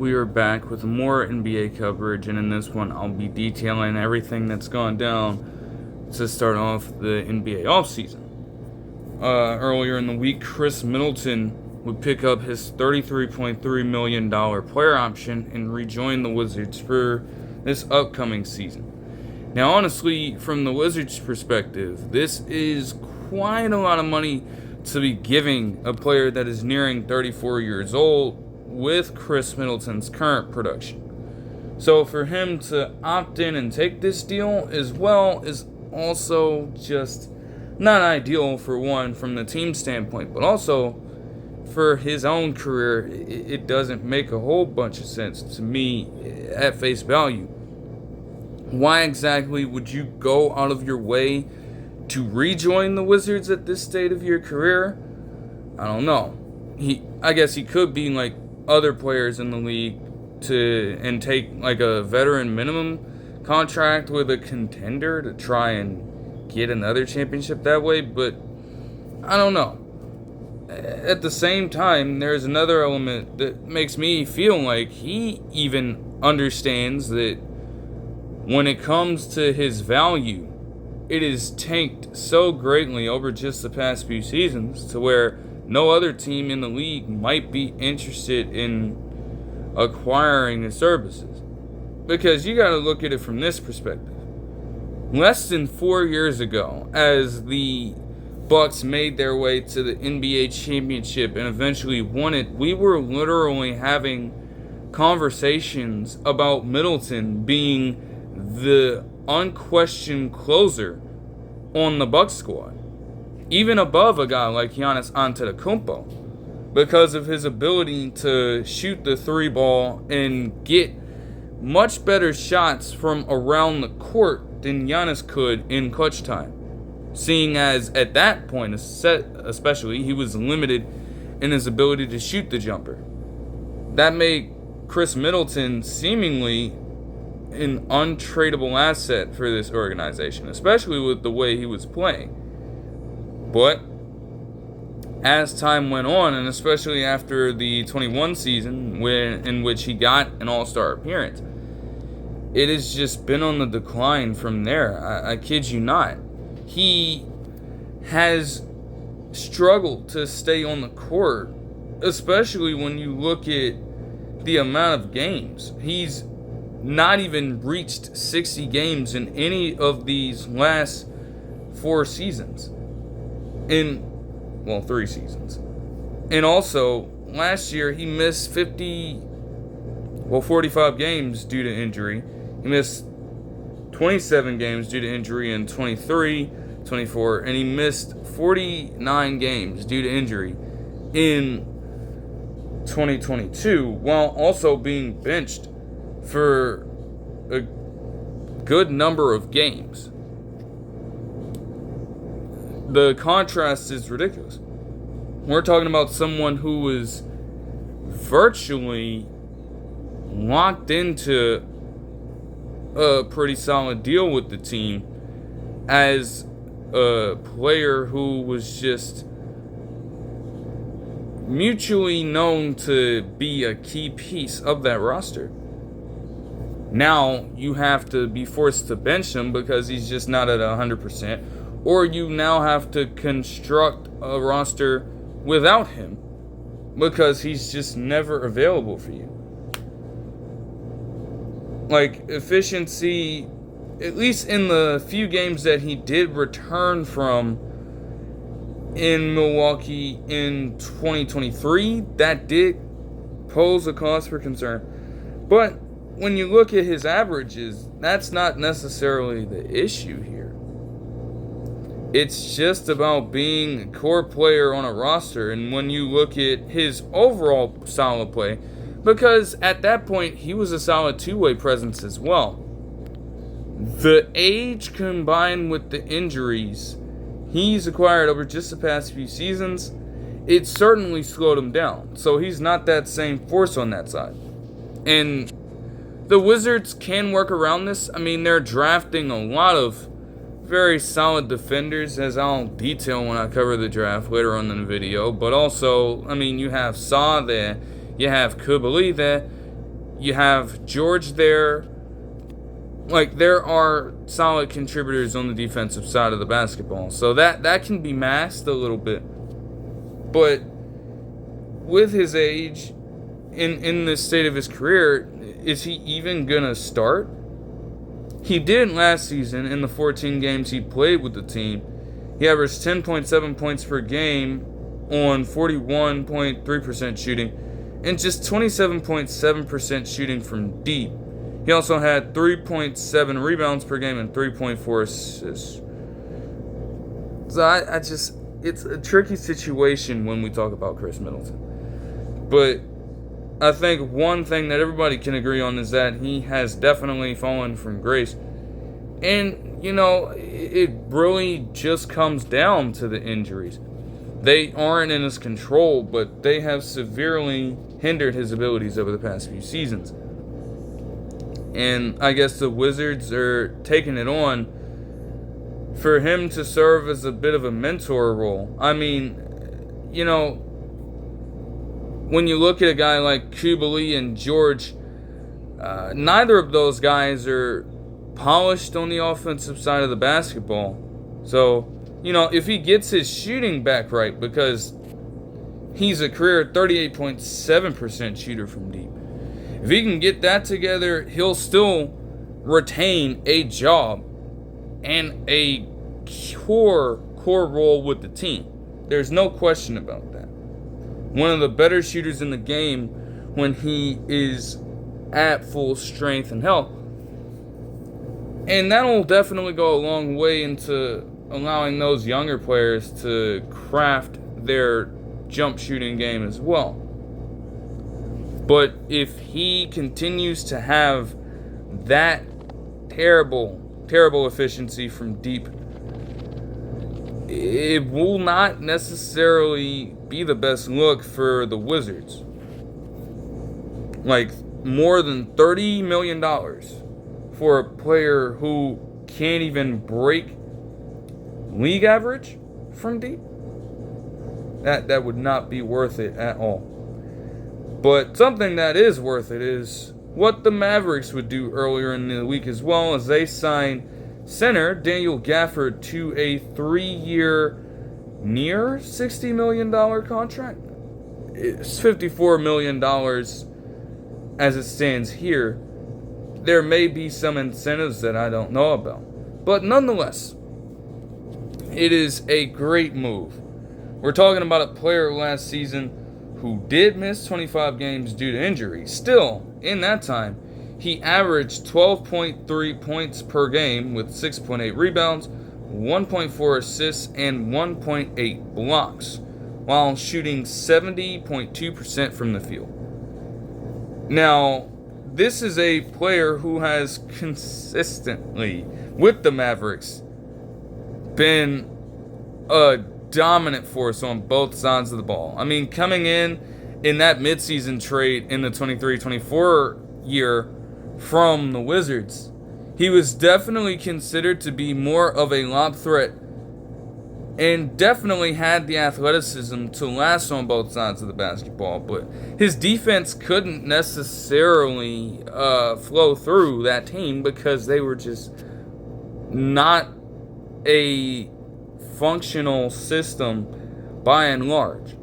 we are back with more NBA coverage, and in this one I'll be detailing everything that's gone down to start off the NBA offseason. Earlier in the week, Khris Middleton would pick up his $33.3 million player option and rejoin the Wizards for this upcoming season. Now, honestly, from the Wizards' perspective, this is quite a lot of money to be giving a player that is nearing 34 years old with Khris Middleton's current production. So for him to opt in and take this deal as well is also just not ideal, for one, from the team standpoint, but also for his own career. It doesn't make a whole bunch of sense to me at face value. Why exactly would you go out of your way to rejoin the Wizards at this state of your career? I don't know. I guess he could be like other players in the league and take like a veteran minimum contract with a contender to try and get another championship that way, but I don't know. At the same time, there's another element that makes me feel like he even understands that when it comes to his value, it is tanked so greatly over just the past few seasons to where no other team in the league might be interested in acquiring his services. Because you got to look at it from this perspective. Less than 4 years ago, as the Bucks made their way to the NBA championship and eventually won it, we were literally having conversations about Middleton being the unquestioned closer on the Bucks squad, even above a guy like Giannis Antetokounmpo, because of his ability to shoot the three ball and get much better shots from around the court than Giannis could in clutch time, seeing as at that point especially he was limited in his ability to shoot the jumper. That made Khris Middleton seemingly an untradeable asset for this organization, especially with the way he was playing. But as time went on, and especially after the 21 season in which he got an all-star appearance, it has just been on the decline from there. I kid you not. He has struggled to stay on the court, especially when you look at the amount of games. He's not even reached 60 games in any of these last 4 seasons. 3 seasons. And also, last year he missed 45 games due to injury. He missed 27 games due to injury in 23, 24, and he missed 49 games due to injury in 2022, while also being benched for a good number of games. The contrast is ridiculous. We're talking about someone who was virtually locked into a pretty solid deal with the team as a player who was just mutually known to be a key piece of that roster. Now you have to be forced to bench him because he's just not at 100%, or you now have to construct a roster without him because he's just never available for you. Like, efficiency, at least in the few games that he did return from in Milwaukee in 2023, that did pose a cause for concern. But when you look at his averages, that's not necessarily the issue here. It's just about being a core player on a roster, and when you look at his overall solid play, because at that point he was a solid two-way presence as well. The age combined with the injuries he's acquired over just the past few seasons, it certainly slowed him down. So he's not that same force on that side. And the Wizards can work around this. I mean, they're drafting a lot of very solid defenders, as I'll detail when I cover the draft later on in the video. But also, I mean, you have Saw there, you have Kubali there, you have George there. Like, there are solid contributors on the defensive side of the basketball. So that can be masked a little bit. But with his age, in this state of his career, is he even going to start? He did last season in the 14 games he played with the team. He averaged 10.7 points per game on 41.3% shooting and just 27.7% shooting from deep. He also had 3.7 rebounds per game and 3.4 assists. So it's a tricky situation when we talk about Khris Middleton. But I think one thing that everybody can agree on is that he has definitely fallen from grace. And, it really just comes down to the injuries. They aren't in his control, but they have severely hindered his abilities over the past few seasons. And I guess the Wizards are taking it on for him to serve as a bit of a mentor role. I mean, when you look at a guy like Kubelik and George, neither of those guys are polished on the offensive side of the basketball. So, if he gets his shooting back right, because he's a career 38.7% shooter from deep. If he can get that together, he'll still retain a job and a core role with the team. There's no question about that. One of the better shooters in the game when he is at full strength and health. And that'll definitely go a long way into allowing those younger players to craft their jump shooting game as well. But if he continues to have that terrible efficiency from deep, it will not necessarily be the best look for the Wizards. Like, more than $30 million for a player who can't even break league average from deep? That would not be worth it at all. But something that is worth it is what the Mavericks would do earlier in the week as well, as they signed center Daniel Gafford to a 3-year, near $60 million contract. It's $54 million as it stands here. There may be some incentives that I don't know about. But nonetheless, it is a great move. We're talking about a player last season who did miss 25 games due to injury. Still, in that time, he averaged 12.3 points per game with 6.8 rebounds, 1.4 assists, and 1.8 blocks, while shooting 70.2% from the field. Now, this is a player who has consistently, with the Mavericks, been a dominant force on both sides of the ball. I mean, coming in that midseason trade in the 23-24 year from the Wizards, he was definitely considered to be more of a lob threat and definitely had the athleticism to last on both sides of the basketball, but his defense couldn't necessarily flow through that team because they were just not a functional system by and large.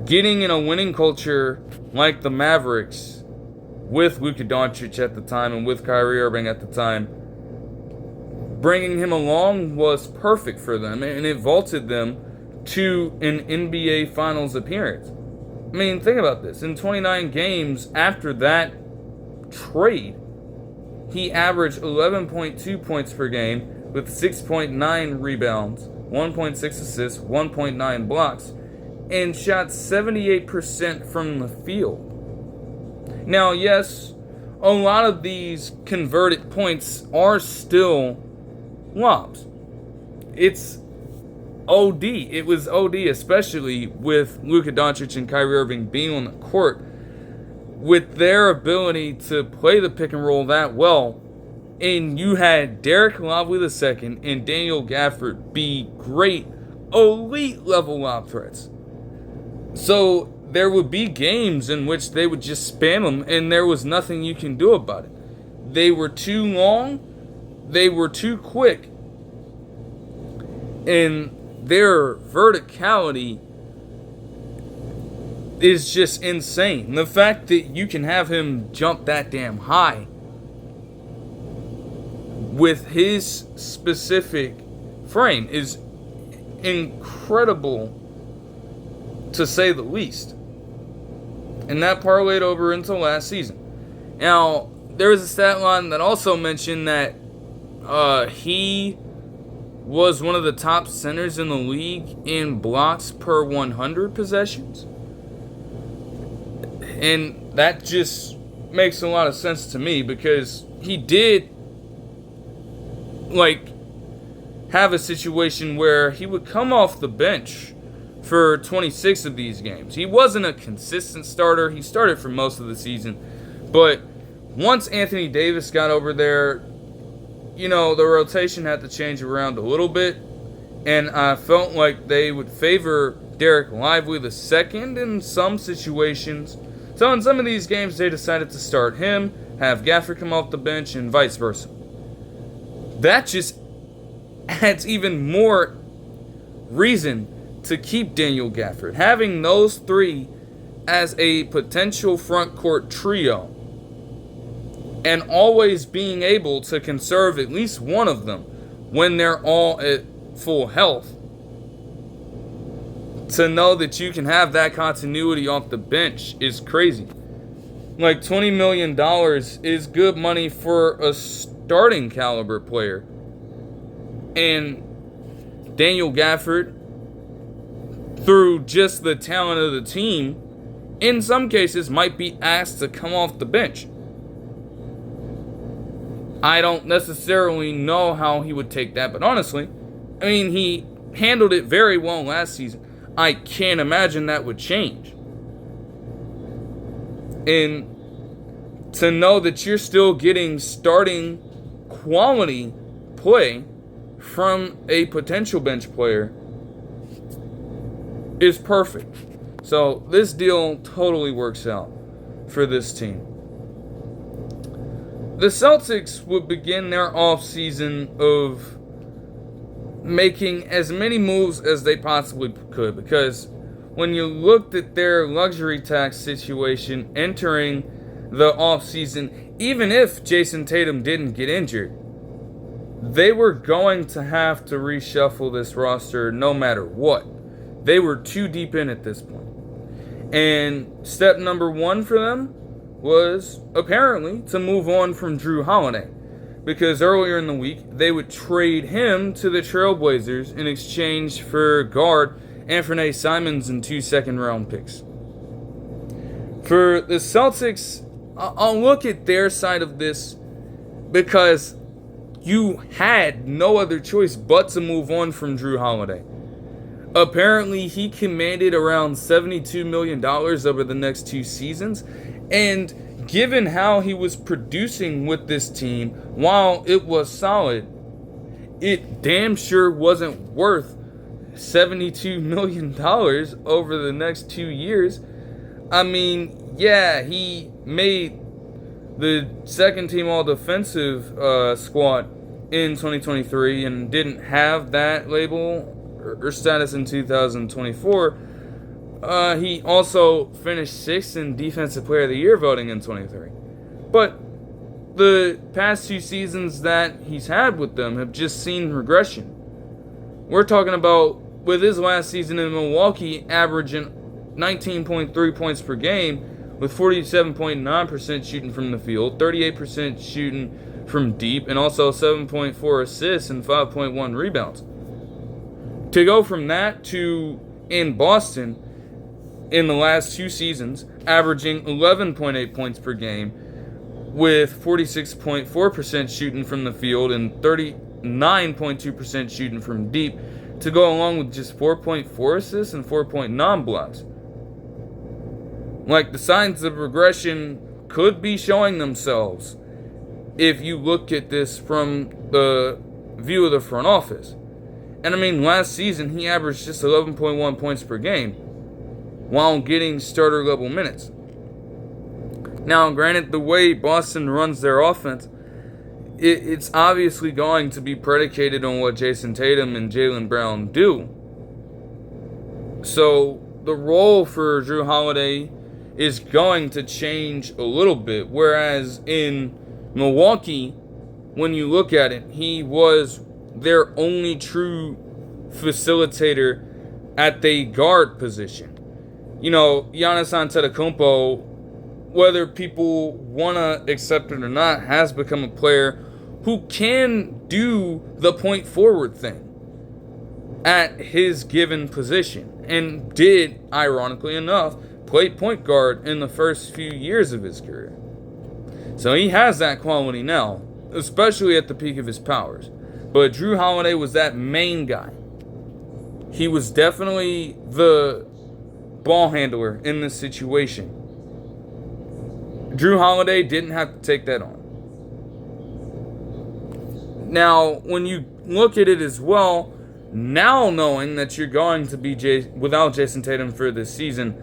Getting in a winning culture like the Mavericks with Luka Doncic at the time and with Kyrie Irving at the time, bringing him along was perfect for them, and it vaulted them to an NBA Finals appearance. I mean, think about this. In 29 games after that trade, he averaged 11.2 points per game with 6.9 rebounds, 1.6 assists, 1.9 blocks, and shot 78% from the field. Now, yes, a lot of these converted points are still lobs. It's OD. It was OD, especially with Luka Doncic and Kyrie Irving being on the court. With their ability to play the pick and roll that well, and you had Derek Lively II and Daniel Gafford be great elite level lob threats. So there would be games in which they would just spam him, and there was nothing you can do about it. They were too long, they were too quick, and their verticality is just insane. The fact that you can have him jump that damn high with his specific frame is incredible, to say the least. And that parlayed over into last season. Now, there was a stat line that also mentioned that he was one of the top centers in the league in blocks per 100 possessions. And that just makes a lot of sense to me, because he did have a situation where he would come off the bench for 26 of these games. He wasn't a consistent starter. He started for most of the season. But once Anthony Davis got over there, the rotation had to change around a little bit. And I felt like they would favor Derek Lively II in some situations. So in some of these games, they decided to start him, have Gafford come off the bench, and vice versa. That just adds even more reason to keep Daniel Gafford. Having those three as a potential front court trio, and always being able to conserve at least one of them when they're all at full health. To know that you can have that continuity off the bench is crazy. Like, $20 million is good money for a starting caliber player. And Daniel Gafford, through just the talent of the team, in some cases might be asked to come off the bench. I don't necessarily know how he would take that, but honestly, he handled it very well last season. I can't imagine that would change. And to know that you're still getting starting quality play from a potential bench player is perfect. So this deal totally works out for this team. The Celtics would begin their offseason of making as many moves as they possibly could, because when you looked at their luxury tax situation entering the offseason, even if Jason Tatum didn't get injured, they were going to have to reshuffle this roster no matter what. They were too deep in at this point. And step number one for them was apparently to move on from Jrue Holiday, because earlier in the week they would trade him to the Trailblazers in exchange for guard Anfernee Simons and 2 second-round picks. For the Celtics, I'll look at their side of this, because you had no other choice but to move on from Jrue Holiday. Apparently, he commanded around $72 million over the next 2 seasons, and given how he was producing with this team, while it was solid, it damn sure wasn't worth $72 million over the next 2 years. He made the second team all-defensive squad in 2023 and didn't have that label or status in 2024. He also finished 6th in Defensive Player of the Year voting in 23. But the past 2 seasons that he's had with them have just seen regression. We're talking about, with his last season in Milwaukee, averaging 19.3 points per game, with 47.9% shooting from the field, 38% shooting from deep, and also 7.4 assists and 5.1 rebounds. To go from that to, in Boston, in the last 2 seasons, averaging 11.8 points per game, with 46.4% shooting from the field and 39.2% shooting from deep, to go along with just 4.4 assists and 4.9 blocks. The signs of regression could be showing themselves if you look at this from the view of the front office. And last season he averaged just 11.1 points per game. while getting starter level minutes. Now, granted, the way Boston runs their offense, it's obviously going to be predicated on what Jason Tatum and Jaylen Brown do. So the role for Jrue Holiday is going to change a little bit. Whereas in Milwaukee, when you look at it, he was their only true facilitator at the guard position. Giannis Antetokounmpo, whether people want to accept it or not, has become a player who can do the point forward thing at his given position, and did, ironically enough, play point guard in the first few years of his career. So he has that quality now, especially at the peak of his powers. But Jrue Holiday was that main guy. He was definitely the ball handler in this situation. Jrue Holiday didn't have to take that on. Now, when you look at it as well, now knowing that you're going to be without Jason Tatum for this season,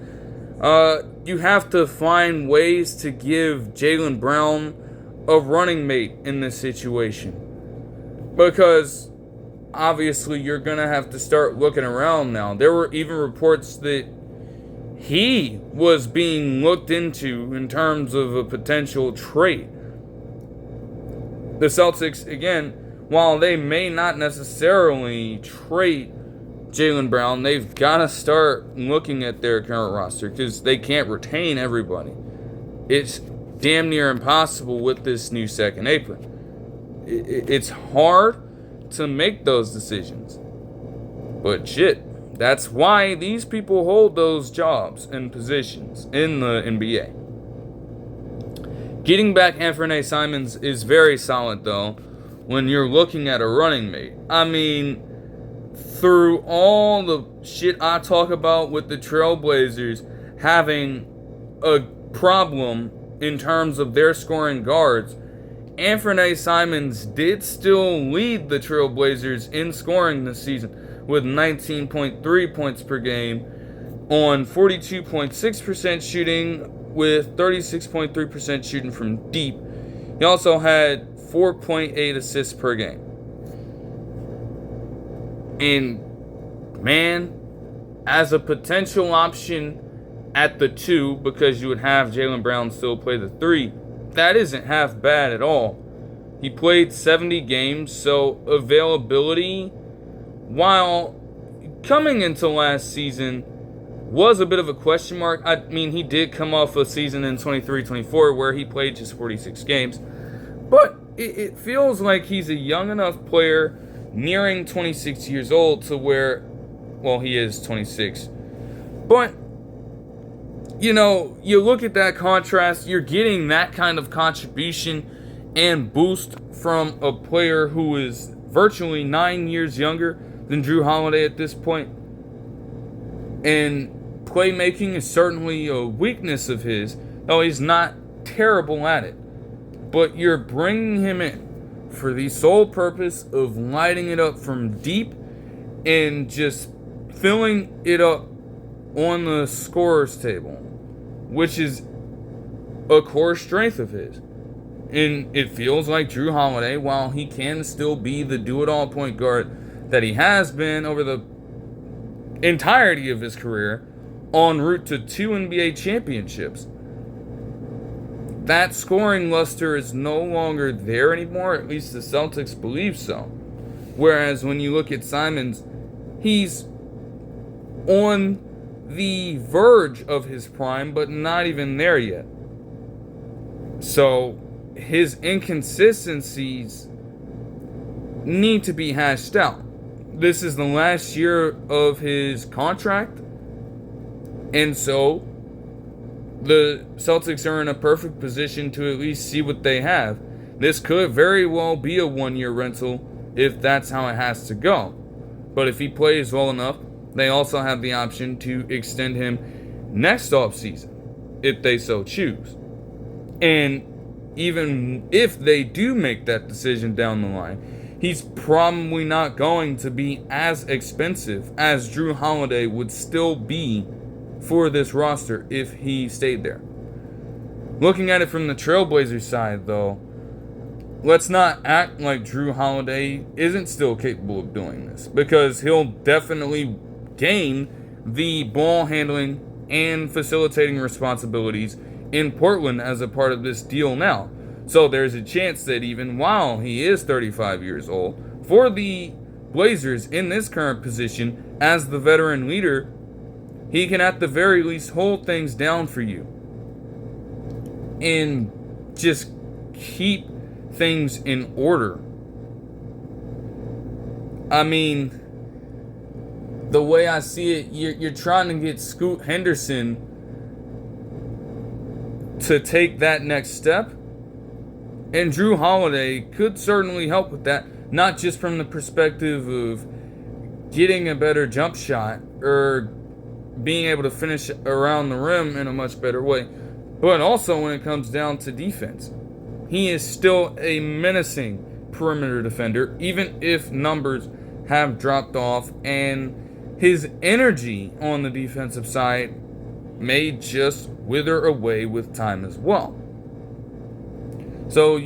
you have to find ways to give Jaylen Brown a running mate in this situation. Because obviously you're going to have to start looking around now. There were even reports that he was being looked into in terms of a potential trade. The Celtics, again, while they may not necessarily trade Jaylen Brown, they've got to start looking at their current roster because they can't retain everybody. It's damn near impossible with this new second apron. It's hard to make those decisions. But shit, that's why these people hold those jobs and positions in the NBA. Getting back Anfernee Simons is very solid, though, when you're looking at a running mate. I mean, through all the shit I talk about with the Trailblazers having a problem in terms of their scoring guards, Anfernee Simons did still lead the Trailblazers in scoring this season with 19.3 points per game on 42.6% shooting with 36.3% shooting from deep. He also had 4.8 assists per game. And, man, as a potential option at the 2, because you would have Jaylen Brown still play the 3, that isn't half bad at all. He played 70 games, so availability, while coming into last season, was a bit of a question mark. I mean, he did come off a season in 23-24 where he played just 46 games. But it feels like he's a young enough player, nearing 26 years old, to where, well, he is 26. But, you look at that contrast, you're getting that kind of contribution and boost from a player who is virtually 9 years younger than Jrue Holiday at this point. And playmaking is certainly a weakness of his, though he's not terrible at it. But you're bringing him in for the sole purpose of lighting it up from deep and just filling it up on the scorer's table, which is a core strength of his. And it feels like Jrue Holiday, while he can still be the do-it-all point guard that he has been over the entirety of his career, en route to 2 NBA championships, that scoring luster is no longer there anymore. At least the Celtics believe so. Whereas when you look at Simons, he's on the verge of his prime, but not even there yet. So his inconsistencies need to be hashed out. This is the last year of his contract, and so the Celtics are in a perfect position to at least see what they have. This could very well be a one-year rental if that's how it has to go. But if he plays well enough, they also have the option to extend him next offseason, if they so choose. And even if they do make that decision down the line, he's probably not going to be as expensive as Jrue Holiday would still be for this roster if he stayed there. Looking at it from the Trailblazers side, though, let's not act like Jrue Holiday isn't still capable of doing this, because he'll definitely gain the ball handling and facilitating responsibilities in Portland as a part of this deal now. So there's a chance that even while he is 35 years old, for the Blazers in this current position as the veteran leader, he can at the very least hold things down for you and just keep things in order. I mean, the way I see it, you're trying to get Scoot Henderson to take that next step, and Jrue Holiday could certainly help with that, not just from the perspective of getting a better jump shot or being able to finish around the rim in a much better way, but also when it comes down to defense. He is still a menacing perimeter defender, even if numbers have dropped off, and his energy on the defensive side may just wither away with time as well. So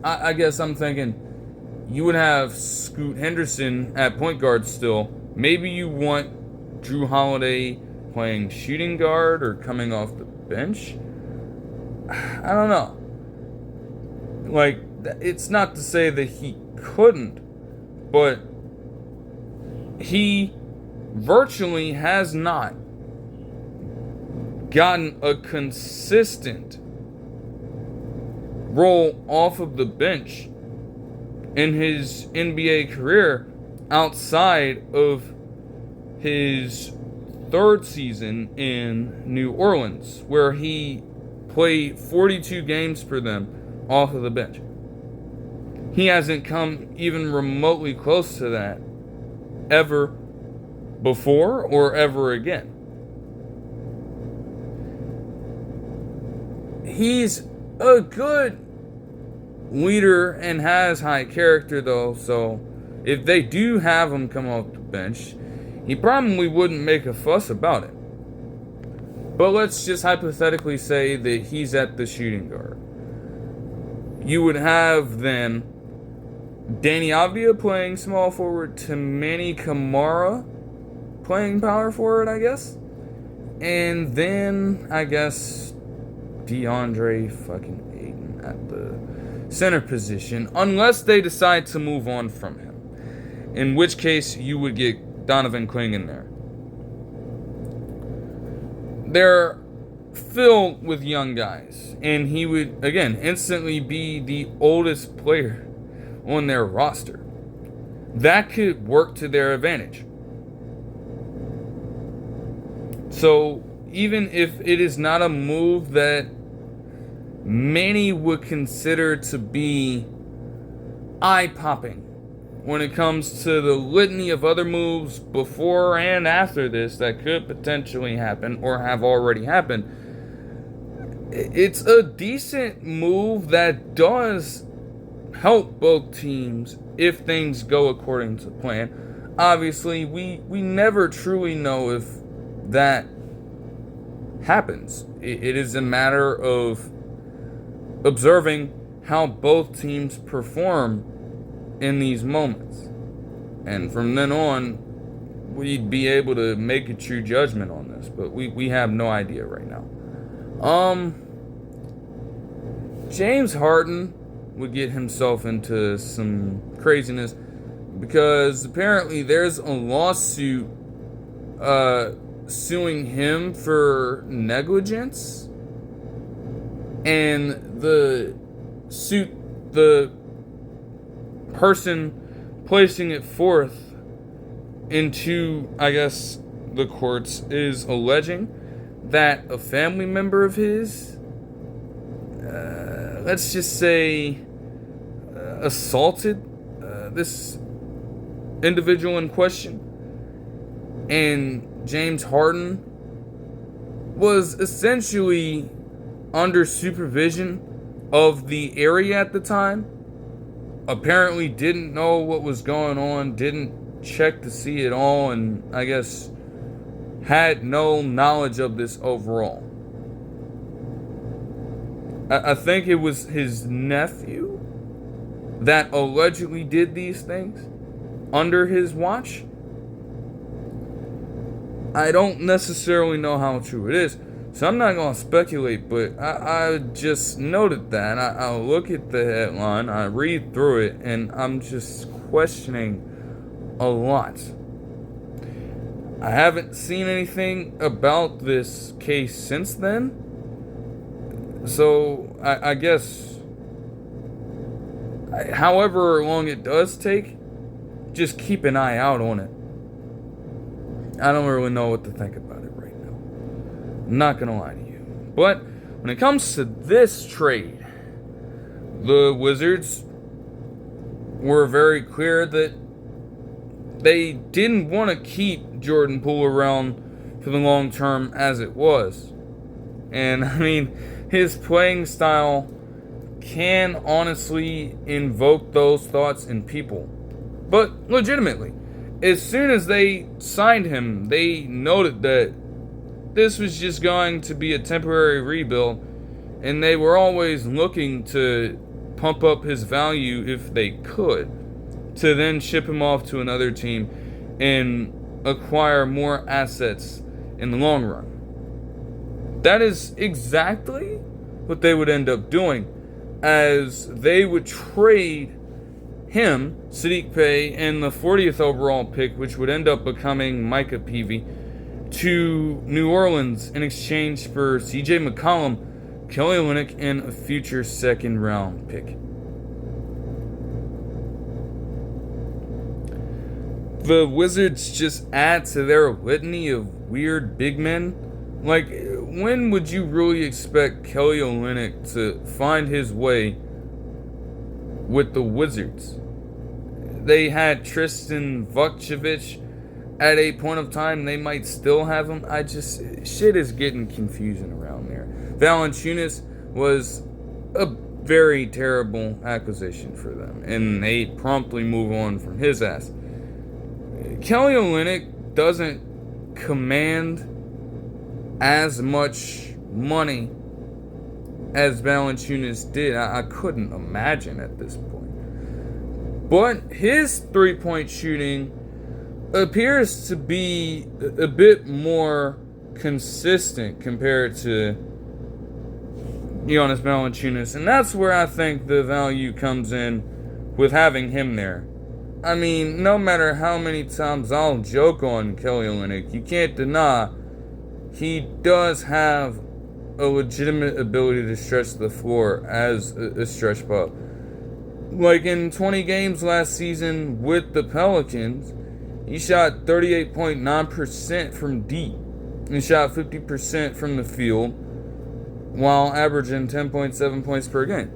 I guess I'm thinking you would have Scoot Henderson at point guard still. Maybe you want Jrue Holiday playing shooting guard or coming off the bench. I don't know. Like, it's not to say that he couldn't, but he virtually has not gotten a consistent role off of the bench in his NBA career outside of his third season in New Orleans, where he played 42 games for them off of the bench. He hasn't come even remotely close to that ever before or ever again. He's a good leader and has high character, though, so if they do have him come off the bench, he probably wouldn't make a fuss about it. But let's just hypothetically say that he's at the shooting guard. You would have then Danny Avdija playing small forward, Manny Kamara playing power forward, I guess. And then, I guess, DeAndre fucking Ayton at the center position, unless they decide to move on from him. In which case, you would get Donovan Kling in there. They're filled with young guys, and he would, again, instantly be the oldest player on their roster. That could work to their advantage. So, even if it is not a move that many would consider to be eye-popping when it comes to the litany of other moves before and after this that could potentially happen or have already happened, it's a decent move that does help both teams if things go according to plan. Obviously, we never truly know if that happens. It is a matter of observing how both teams perform in these moments. And from then on, we'd be able to make a true judgment on this. But we have no idea right now. James Harden would get himself into some craziness because apparently there's a lawsuit suing him for negligence, and the person placing it forth into, I guess, the courts is alleging that a family member of his, let's just say, assaulted this individual in question, and James Harden was essentially under supervision of the area at the time, apparently didn't know what was going on, didn't check to see it all, and I guess had no knowledge of this overall. I think it was his nephew that allegedly did these things under his watch. I don't necessarily know how true it is, so I'm not going to speculate, but I just noted that. I look at the headline, I read through it, and I'm just questioning a lot. I haven't seen anything about this case since then, so I guess however long it does take, just keep an eye out on it. I don't really know what to think about it right now. I'm not going to lie to you. But when it comes to this trade, the Wizards were very clear that they didn't want to keep Jordan Poole around for the long term as it was. And, I mean, his playing style can honestly invoke those thoughts in people. But legitimately, as soon as they signed him, they noted that this was just going to be a temporary rebuild, and they were always looking to pump up his value if they could, to then ship him off to another team and acquire more assets in the long run. That is exactly what they would end up doing, as they would trade him, Saddiq Bey, and the 40th overall pick, which would end up becoming Micah Peavy, to New Orleans in exchange for CJ McCollum, Kelly Olynyk, and a future second-round pick. The Wizards just add to their litany of weird big men. Like, when would you really expect Kelly Olynyk to find his way with the Wizards? They had Tristan Vukcevic at a point of time. They might still have him. Shit is getting confusing around there. Valanciunas was a very terrible acquisition for them, and they promptly move on from his ass. Kelly Olynyk doesn't command as much money as Valanciunas did. I couldn't imagine at this point. But his three-point shooting appears to be a bit more consistent compared to Giannis Valanciunas, and that's where I think the value comes in with having him there. I mean, no matter how many times I'll joke on Kelly Olynyk, you can't deny he does have a legitimate ability to stretch the floor as a stretch pop. Like in 20 games last season with the Pelicans, he shot 38.9% from deep and shot 50% from the field while averaging 10.7 points per game.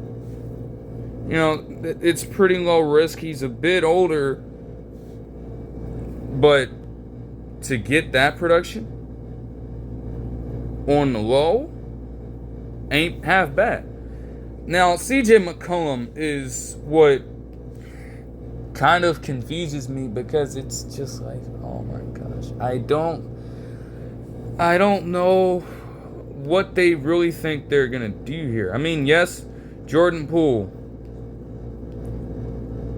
You know, it's pretty low risk. He's a bit older, but to get that production on the low ain't half bad. Now, CJ McCollum is what kind of confuses me, because it's just like, oh my gosh, I don't know what they really think they're gonna do here. I mean, yes, Jordan Poole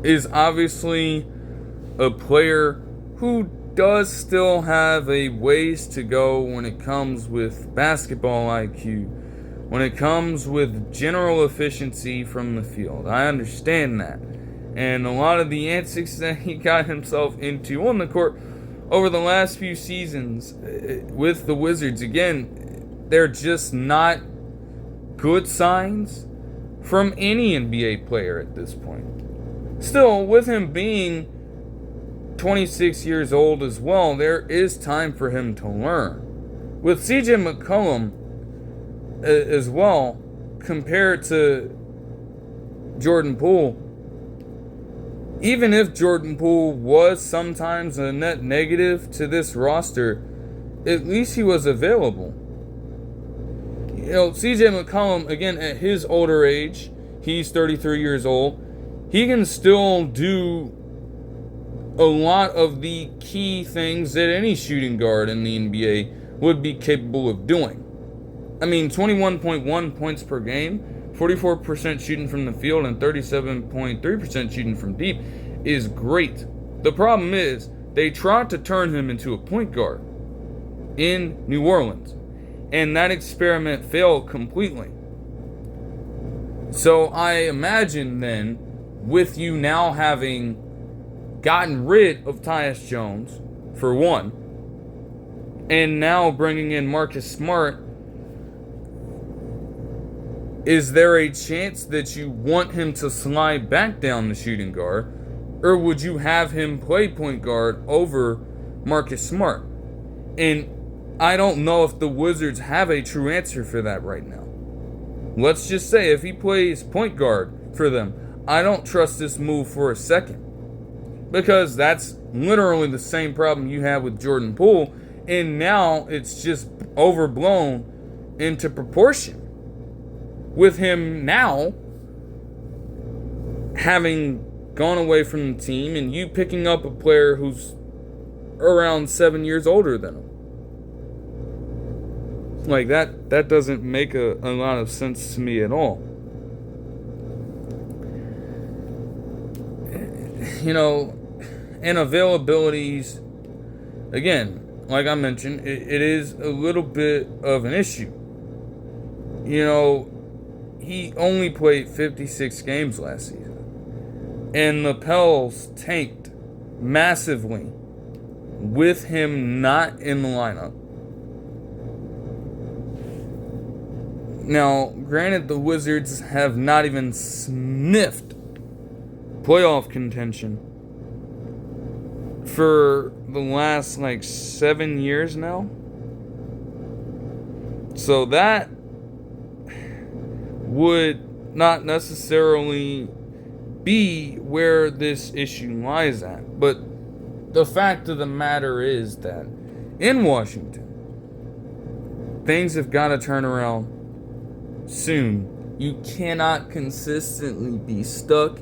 is obviously a player who does still have a ways to go when it comes with basketball IQ, when it comes with general efficiency from the field. I understand that. And a lot of the antics that he got himself into on the court over the last few seasons with the Wizards, again, they're just not good signs from any NBA player at this point. Still, with him being 26 years old as well, there is time for him to learn. With CJ McCollum as well, compared to Jordan Poole, even if Jordan Poole was sometimes a net negative to this roster, at least he was available. You know, CJ McCollum, again, at his older age, he's 33 years old, he can still do a lot of the key things that any shooting guard in the NBA would be capable of doing. I mean, 21.1 points per game, 44% shooting from the field, and 37.3% shooting from deep is great. The problem is, they tried to turn him into a point guard in New Orleans, and that experiment failed completely. So I imagine then, with you now having gotten rid of Tyus Jones, for one, and now bringing in Marcus Smart, is there a chance that you want him to slide back down the shooting guard, or would you have him play point guard over Marcus Smart? And I don't know if the Wizards have a true answer for that right now. Let's just say if he plays point guard for them, I don't trust this move for a second. Because that's literally the same problem you had with Jordan Poole, and now it's just overblown into proportion. With him now having gone away from the team and you picking up a player who's around 7 years older than him. Like, that doesn't make a lot of sense to me at all. You know, and availabilities, again, like I mentioned, it is a little bit of an issue. You know, he only played 56 games last season. And the Pels tanked massively with him not in the lineup. Now, granted, the Wizards have not even sniffed playoff contention for the last 7 years now. So that would not necessarily be where this issue lies at. But the fact of the matter is that in Washington, things have got to turn around soon. You cannot consistently be stuck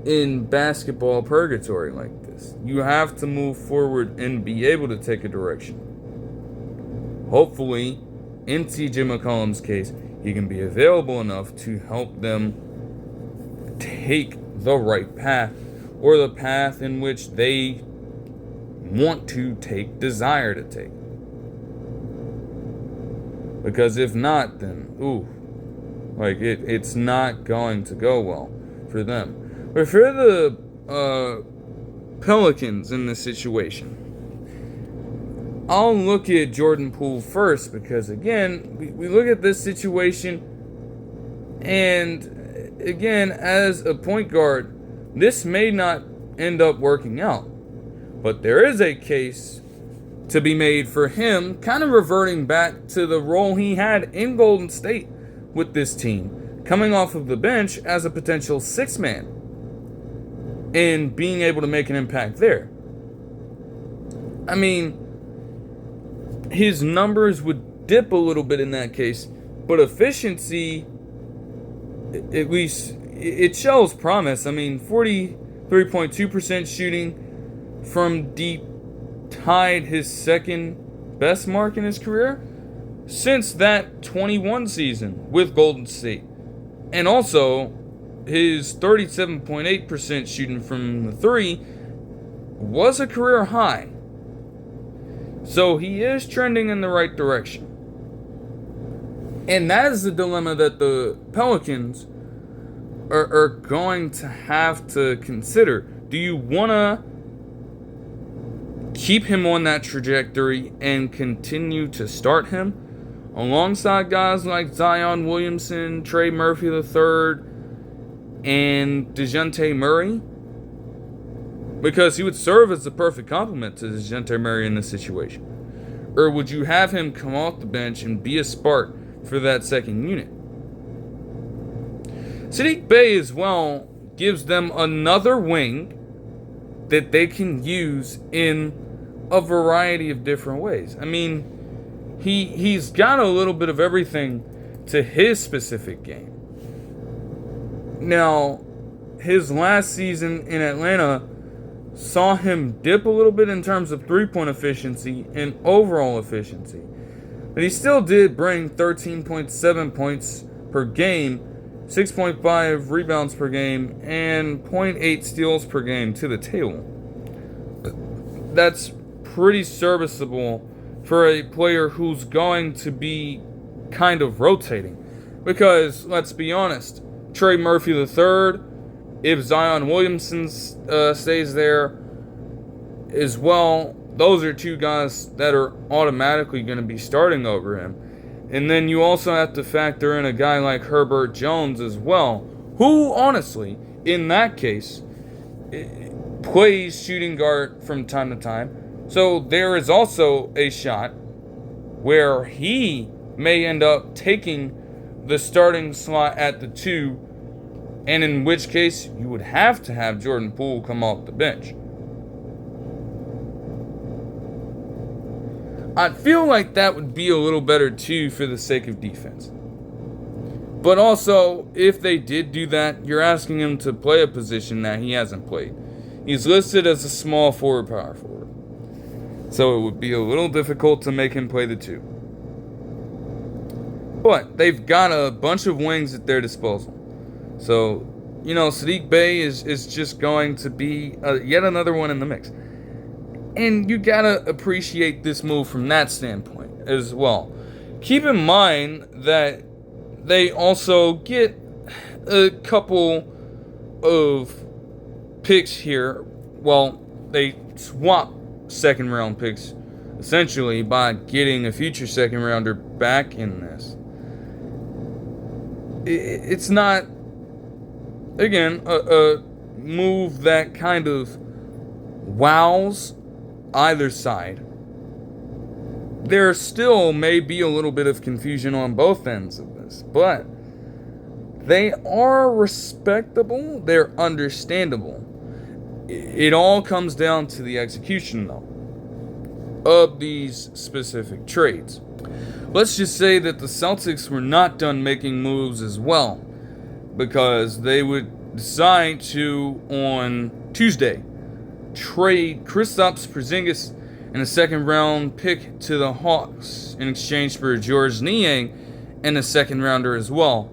in basketball purgatory like this. You have to move forward and be able to take a direction. Hopefully, in CJ McCollum's case, he can be available enough to help them take the right path, or the path in which they want to take, desire to take. Because if not, then, it's not going to go well for them. But for the Pelicans in this situation, I'll look at Jordan Poole first, because again, we look at this situation, and again, as a point guard, this may not end up working out. But there is a case to be made for him kind of reverting back to the role he had in Golden State with this team, coming off of the bench as a potential sixth man and being able to make an impact there. I mean, his numbers would dip a little bit in that case, but efficiency, at least, it shows promise. I mean, 43.2% shooting from deep tied his second best mark in his career since that 21 season with Golden State. And also, his 37.8% shooting from the three was a career high. So he is trending in the right direction. And that is the dilemma that the Pelicans are going to have to consider. Do you want to keep him on that trajectory and continue to start him alongside guys like Zion Williamson, Trey Murphy III, and DeJounte Murray? Because he would serve as the perfect complement to DeJounte Murray in this situation. Or would you have him come off the bench and be a spark for that second unit? Saddiq Bey as well gives them another wing that they can use in a variety of different ways. I mean, he's got a little bit of everything to his specific game. Now, his last season in Atlanta saw him dip a little bit in terms of three-point efficiency and overall efficiency. But he still did bring 13.7 points per game, 6.5 rebounds per game, and 0.8 steals per game to the table. That's pretty serviceable for a player who's going to be kind of rotating. Because, let's be honest, Trey Murphy III, if Zion Williamson stays there as well, those are two guys that are automatically going to be starting over him. And then you also have to factor in a guy like Herbert Jones as well, who, honestly, in that case, plays shooting guard from time to time. So there is also a shot where he may end up taking the starting slot at the 2, and in which case you would have to have Jordan Poole come off the bench. I feel like that would be a little better too for the sake of defense. But also, if they did do that, you're asking him to play a position that he hasn't played. He's listed as a small forward, power forward. So it would be a little difficult to make him play the 2. But they've got a bunch of wings at their disposal. So, Saddiq Bey is just going to be yet another one in the mix. And you gotta appreciate this move from that standpoint as well. Keep in mind that they also get a couple of picks here. Well, they swap second round picks essentially by getting a future second rounder back in this. It's not, again, a move that kind of wows either side. There still may be a little bit of confusion on both ends of this, but they are respectable, they're understandable. It all comes down to the execution, though, of these specific trades. Let's just say that the Celtics were not done making moves as well, because they would decide to, on Tuesday, trade Kristaps Porzingis and a second round pick to the Hawks in exchange for Georges Niang and a second rounder as well.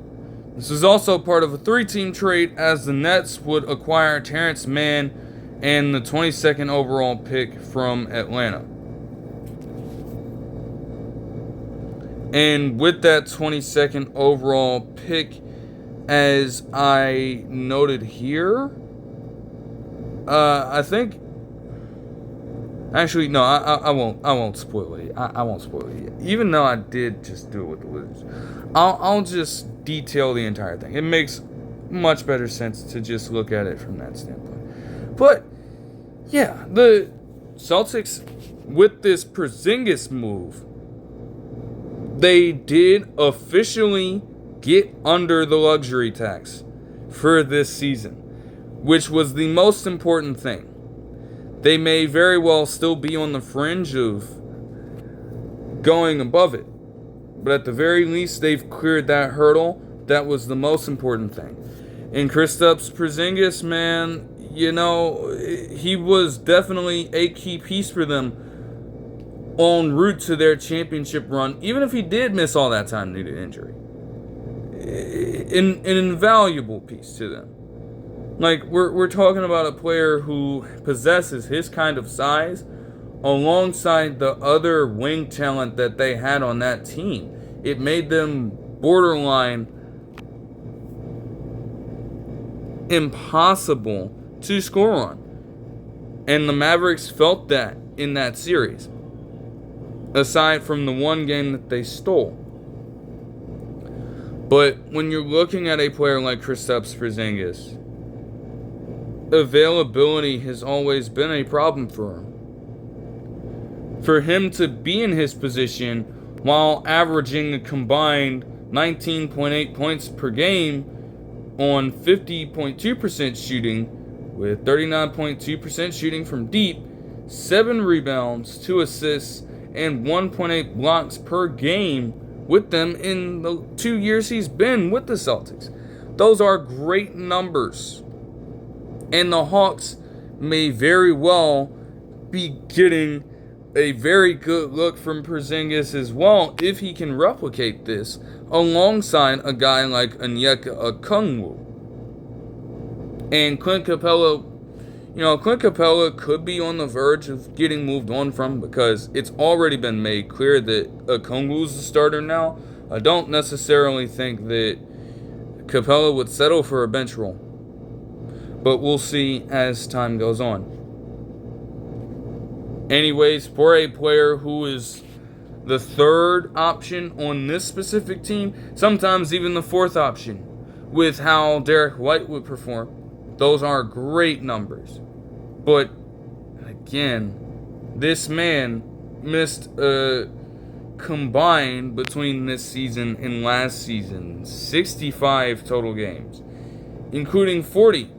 This is also part of a 3-team trade, as the Nets would acquire Terance Mann and the 22nd overall pick from Atlanta. And with that 22nd overall pick, as I noted here, I think. Actually, no, I won't. I won't spoil it. I won't spoil it yet. Even though I did just do it with the Wizards, I'll just detail the entire thing. It makes much better sense to just look at it from that standpoint. But yeah, the Celtics, with this Porzingis move, they did officially get under the luxury tax for this season, which was the most important thing. They may very well still be on the fringe of going above it, but at the very least, they've cleared that hurdle. That was the most important thing. And Kristaps Porzingis, man, he was definitely a key piece for them en route to their championship run, even if he did miss all that time due to injury. An invaluable piece to them. Like, we're talking about a player who possesses his kind of size alongside the other wing talent that they had on that team. It made them borderline impossible to score on. And the Mavericks felt that in that series, aside from the one game that they stole. But when you're looking at a player like Kristaps Porzingis, availability has always been a problem for him. For him to be in his position while averaging a combined 19.8 points per game on 50.2% shooting, with 39.2% shooting from deep, 7 rebounds, 2 assists, and 1.8 blocks per game with them in the 2 years he's been with the Celtics. Those are great numbers. And the Hawks may very well be getting a very good look from Porzingis as well if he can replicate this alongside a guy like Onyeka Okongwu. And Clint Capella, Clint Capella could be on the verge of getting moved on from because it's already been made clear that Okongwu's the starter now. I don't necessarily think that Capella would settle for a bench role, but we'll see as time goes on. Anyways, for a player who is the third option on this specific team, sometimes even the fourth option, with how Derek White would perform, those are great numbers. But, again, this man missed a combined between this season and last season 65 total games, including 40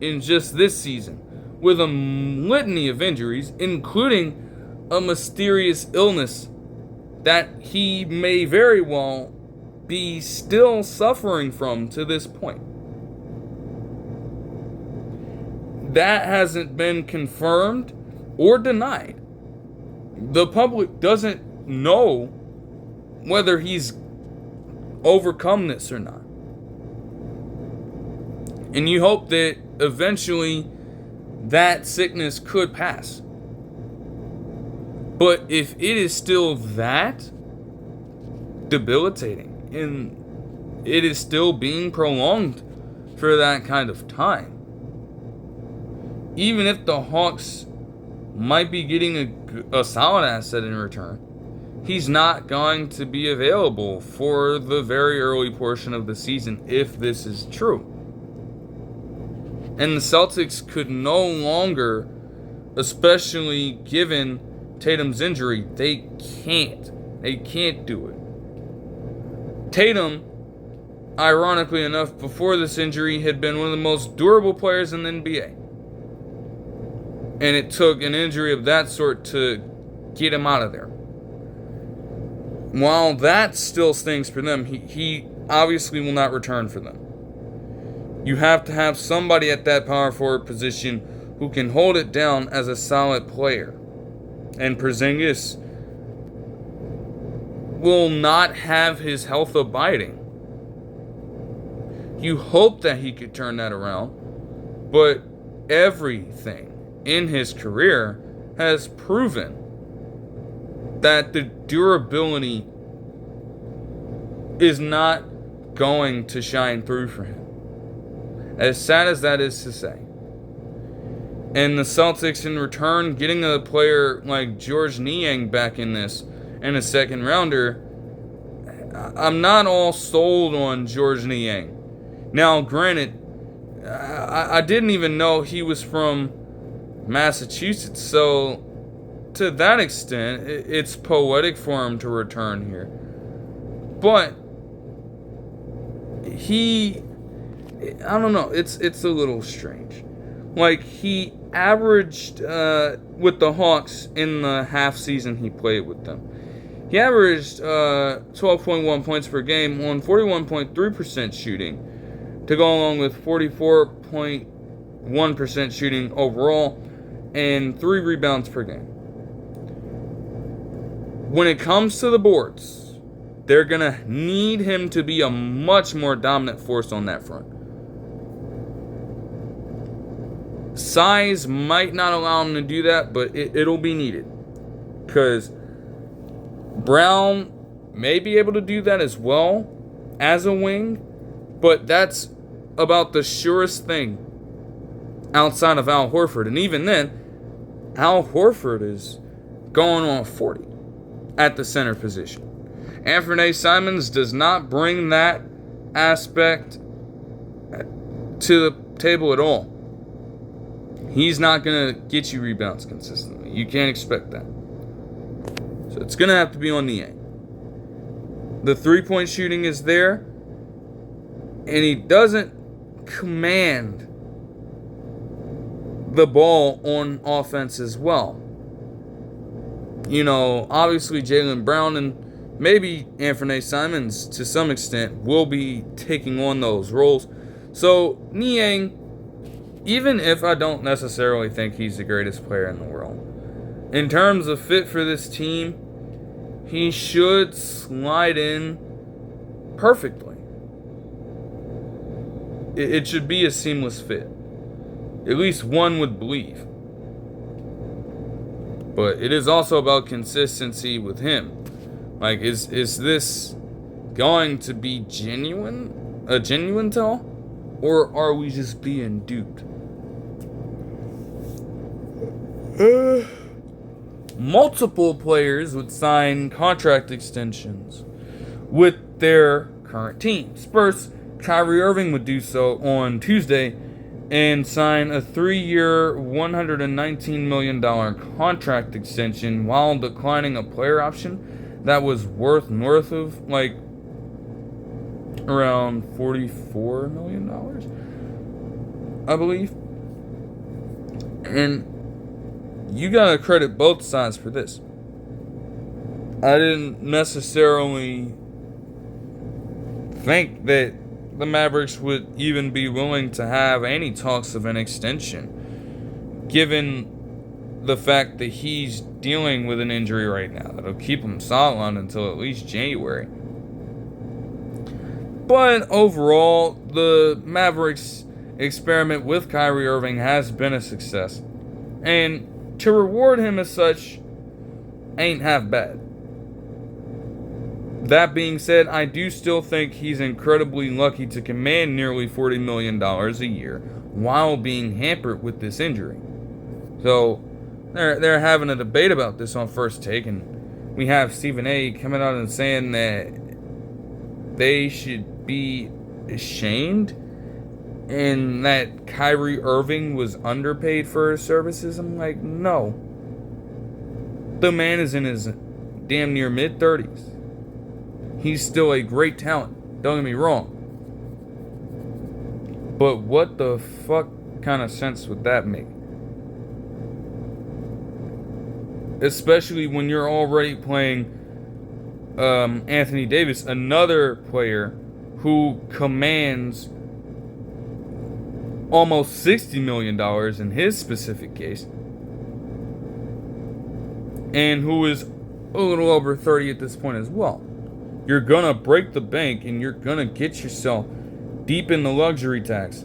in just this season, with a litany of injuries, including a mysterious illness that he may very well be still suffering from to this point. That hasn't been confirmed or denied. The public doesn't know whether he's overcome this or not. And you hope that eventually that sickness could pass. But if it is still that debilitating and it is still being prolonged for that kind of time, even if the Hawks might be getting a solid asset in return, he's not going to be available for the very early portion of the season if this is true. And the Celtics could no longer, especially given Tatum's injury, they can't do it. Tatum, ironically enough, before this injury had been one of the most durable players in the NBA. And it took an injury of that sort to get him out of there. While that still stings for them, he obviously will not return for them. You have to have somebody at that power forward position who can hold it down as a solid player. And Porzingis will not have his health abiding. You hope that he could turn that around, but everything in his career has proven that the durability is not going to shine through for him. As sad as that is to say. And the Celtics in return getting a player like Georges Niang back in this and a second rounder, I'm not all sold on Georges Niang. Now, granted, I didn't even know he was from Massachusetts, so to that extent, it's poetic for him to return here. But I don't know, it's a little strange. Like, he averaged, with the Hawks in the half season he played with them, he averaged 12.1 points per game on 41.3% shooting, to go along with 44.1% shooting overall and 3 rebounds per game. When it comes to the boards, they're going to need him to be a much more dominant force on that front. Size might not allow him to do that, but it'll be needed. Because Brown may be able to do that as well as a wing, but that's about the surest thing outside of Al Horford. And even then, Al Horford is going on 40 at the center position. Anfernee Simons does not bring that aspect to the table at all. He's not going to get you rebounds consistently. You can't expect that. So it's going to have to be on Niang. The three-point shooting is there, and he doesn't command the ball on offense as well. Obviously Jaylen Brown and maybe Anfernee Simons to some extent will be taking on those roles. So Niang even if I don't necessarily think he's the greatest player in the world, in terms of fit for this team, he should slide in perfectly. It should be a seamless fit. At least one would believe. But it is also about consistency with him. Like, is this going to be a genuine tell? Or are we just being duped? Multiple players would sign contract extensions with their current teams. First, Kyrie Irving would do so on Tuesday and sign a 3-year, $119 million contract extension while declining a player option that was worth north of, like, around $44 million, I believe. And you gotta credit both sides for this. I didn't necessarily think that the Mavericks would even be willing to have any talks of an extension, given the fact that he's dealing with an injury right now that'll keep him sidelined until at least January. But overall, the Mavericks experiment with Kyrie Irving has been a success, and to reward him as such ain't half bad. That being said, I do still think he's incredibly lucky to command nearly $40 million a year while being hampered with this injury. So, they're having a debate about this on First Take, and we have Stephen A. coming out and saying that they should be ashamed and that Kyrie Irving was underpaid for his services. I'm like, no. The man is in his damn near mid-30s. He's still a great talent, don't get me wrong. But what the fuck kind of sense would that make? Especially when you're already playing Anthony Davis, another player who commands almost $60 million in his specific case, and who is a little over 30 at this point as well. You're gonna break the bank and you're gonna get yourself deep in the luxury tax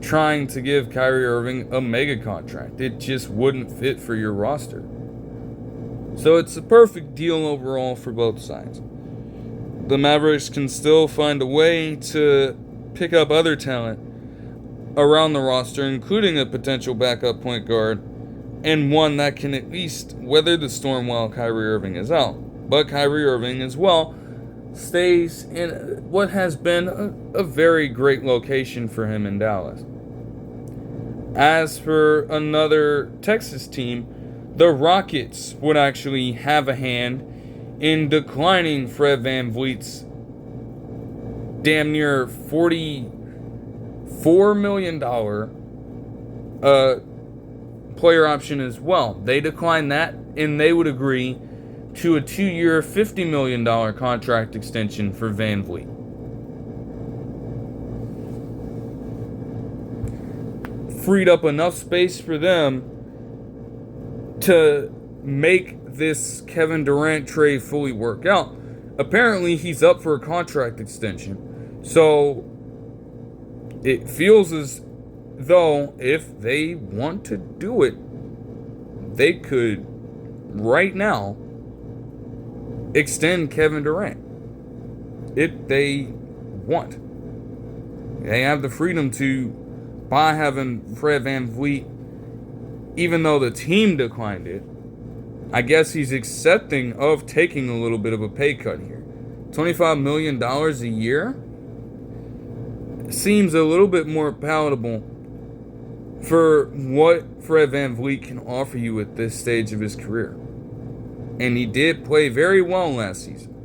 trying to give Kyrie Irving a mega contract. It just wouldn't fit for your roster. So it's a perfect deal overall for both sides. The Mavericks can still find a way to pick up other talent around the roster, including a potential backup point guard and one that can at least weather the storm while Kyrie Irving is out. But Kyrie Irving as well stays in what has been a very great location for him in Dallas. As for another Texas team, the Rockets would actually have a hand in declining Fred VanVleet's damn near $44 million player option as well. They declined that, and they would agree to a 2-year, $50 million contract extension for VanVleet. Freed up enough space for them to make this Kevin Durant trade fully work out. Apparently, he's up for a contract extension. So, it feels as though if they want to do it, they could, right now, extend Kevin Durant if they want. They have the freedom to, by having Fred VanVleet, even though the team declined it. I guess he's accepting of taking a little bit of a pay cut here. $25 million a year seems a little bit more palatable for what Fred VanVleet can offer you at this stage of his career. And he did play very well last season.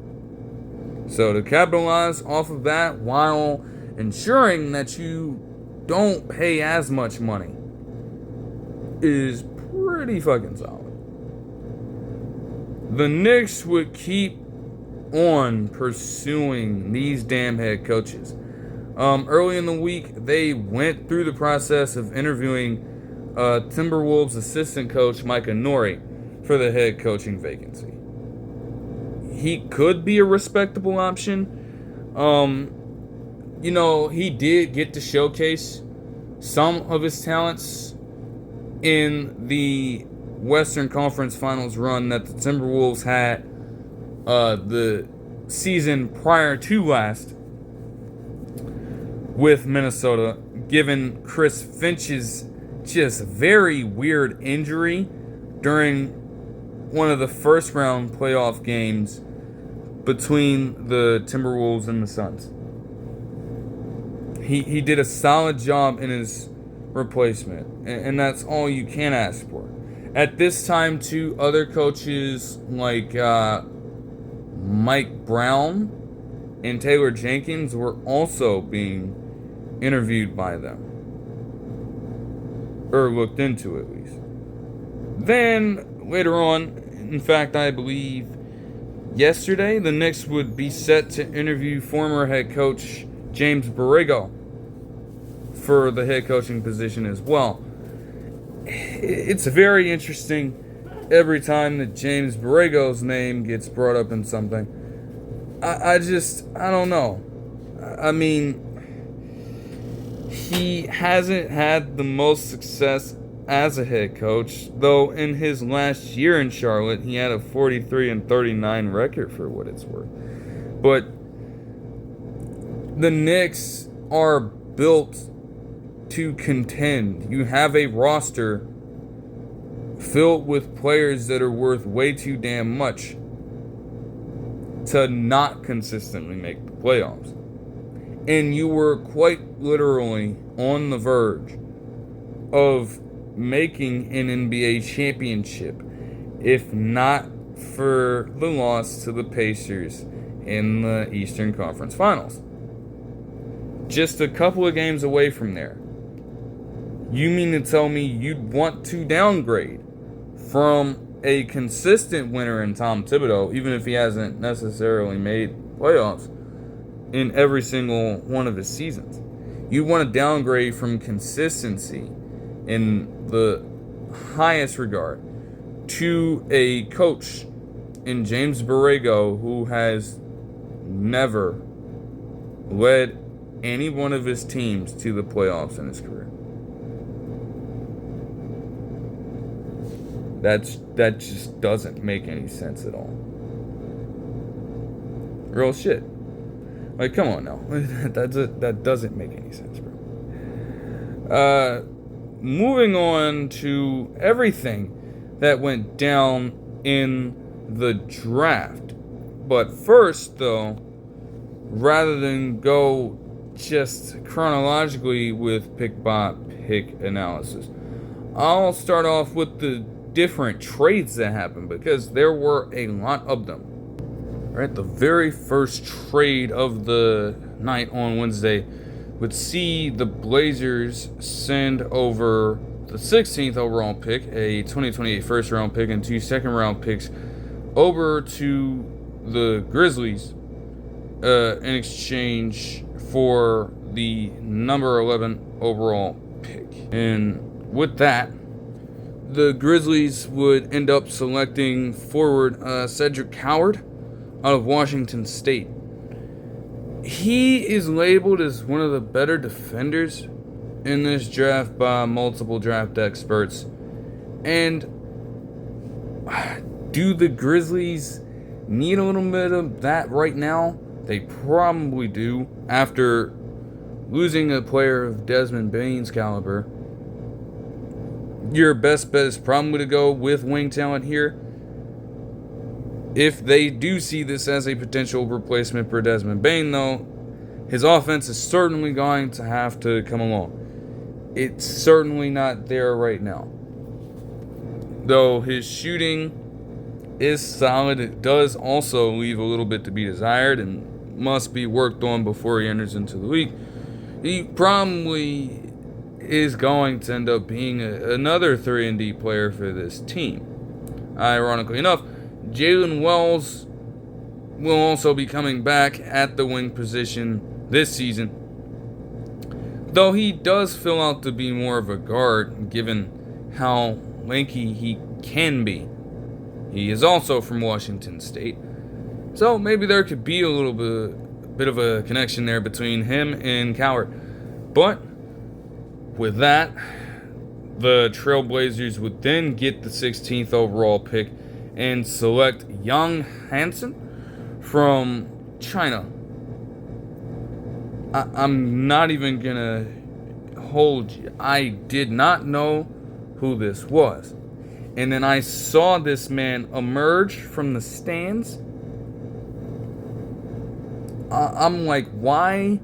So to capitalize off of that while ensuring that you don't pay as much money is pretty fucking solid. The Knicks would keep on pursuing these damn head coaches. Early in the week, they went through the process of interviewing Timberwolves assistant coach Micah Nori for the head coaching vacancy. He could be a respectable option. He did get to showcase some of his talents in the Western Conference Finals run that the Timberwolves had the season prior to last with Minnesota, given Chris Finch's just very weird injury during one of the first round playoff games between the Timberwolves and the Suns. He did a solid job in his replacement, and that's all you can ask for. At this time, too, other coaches like Mike Brown and Taylor Jenkins were also being interviewed by them, or looked into at least. Then, later on, in fact, I believe yesterday, the Knicks would be set to interview former head coach James Borrego for the head coaching position as well. It's very interesting every time that James Borrego's name gets brought up in something. I don't know. I mean, he hasn't had the most success as a head coach, though in his last year in Charlotte, he had a 43-39 record for what it's worth. But the Knicks are built to contend. You have a roster filled with players that are worth way too damn much to not consistently make the playoffs. And you were quite literally on the verge of making an NBA championship, if not for the loss to the Pacers in the Eastern Conference Finals. Just a couple of games away from there. You mean to tell me you'd want to downgrade from a consistent winner in Tom Thibodeau, even if he hasn't necessarily made playoffs in every single one of his seasons? You want to downgrade from consistency in the highest regard to a coach in James Borrego who has never led any one of his teams to the playoffs in his career. That just doesn't make any sense at all. Real shit. Like, come on now. That doesn't make any sense, bro. Moving on to everything that went down in the draft. But first, though, rather than go just chronologically with pick-by-pick analysis, I'll start off with the different trades that happened, because there were a lot of them. Right, the very first trade of the night on Wednesday would see the Blazers send over the 16th overall pick, a 2028 first round pick, and 2 second round picks over to the Grizzlies in exchange for the number 11 overall pick. And with that, the Grizzlies would end up selecting forward Saddiq Bey out of Washington State. He is labeled as one of the better defenders in this draft by multiple draft experts. And do the Grizzlies need a little bit of that right now? They probably do, after losing a player of Desmond Bane's caliber. Your best bet is probably to go with wing talent here. If they do see this as a potential replacement for Desmond Bane, though, his offense is certainly going to have to come along. It's certainly not there right now. Though his shooting is solid, it does also leave a little bit to be desired and must be worked on before he enters into the league. He probably is going to end up being another 3-and-D player for this team. Ironically enough, Jalen Wells will also be coming back at the wing position this season Though he does fill out to be more of a guard, given how lanky he can be. He is also from Washington State. So maybe there could be a little bit of a connection there between him and Coward. But with that, the Trailblazers would then get the 16th overall pick and select Young Hansen from China. I'm not even gonna hold you. I did not know who this was. And then I saw this man emerge from the stands. I'm like, why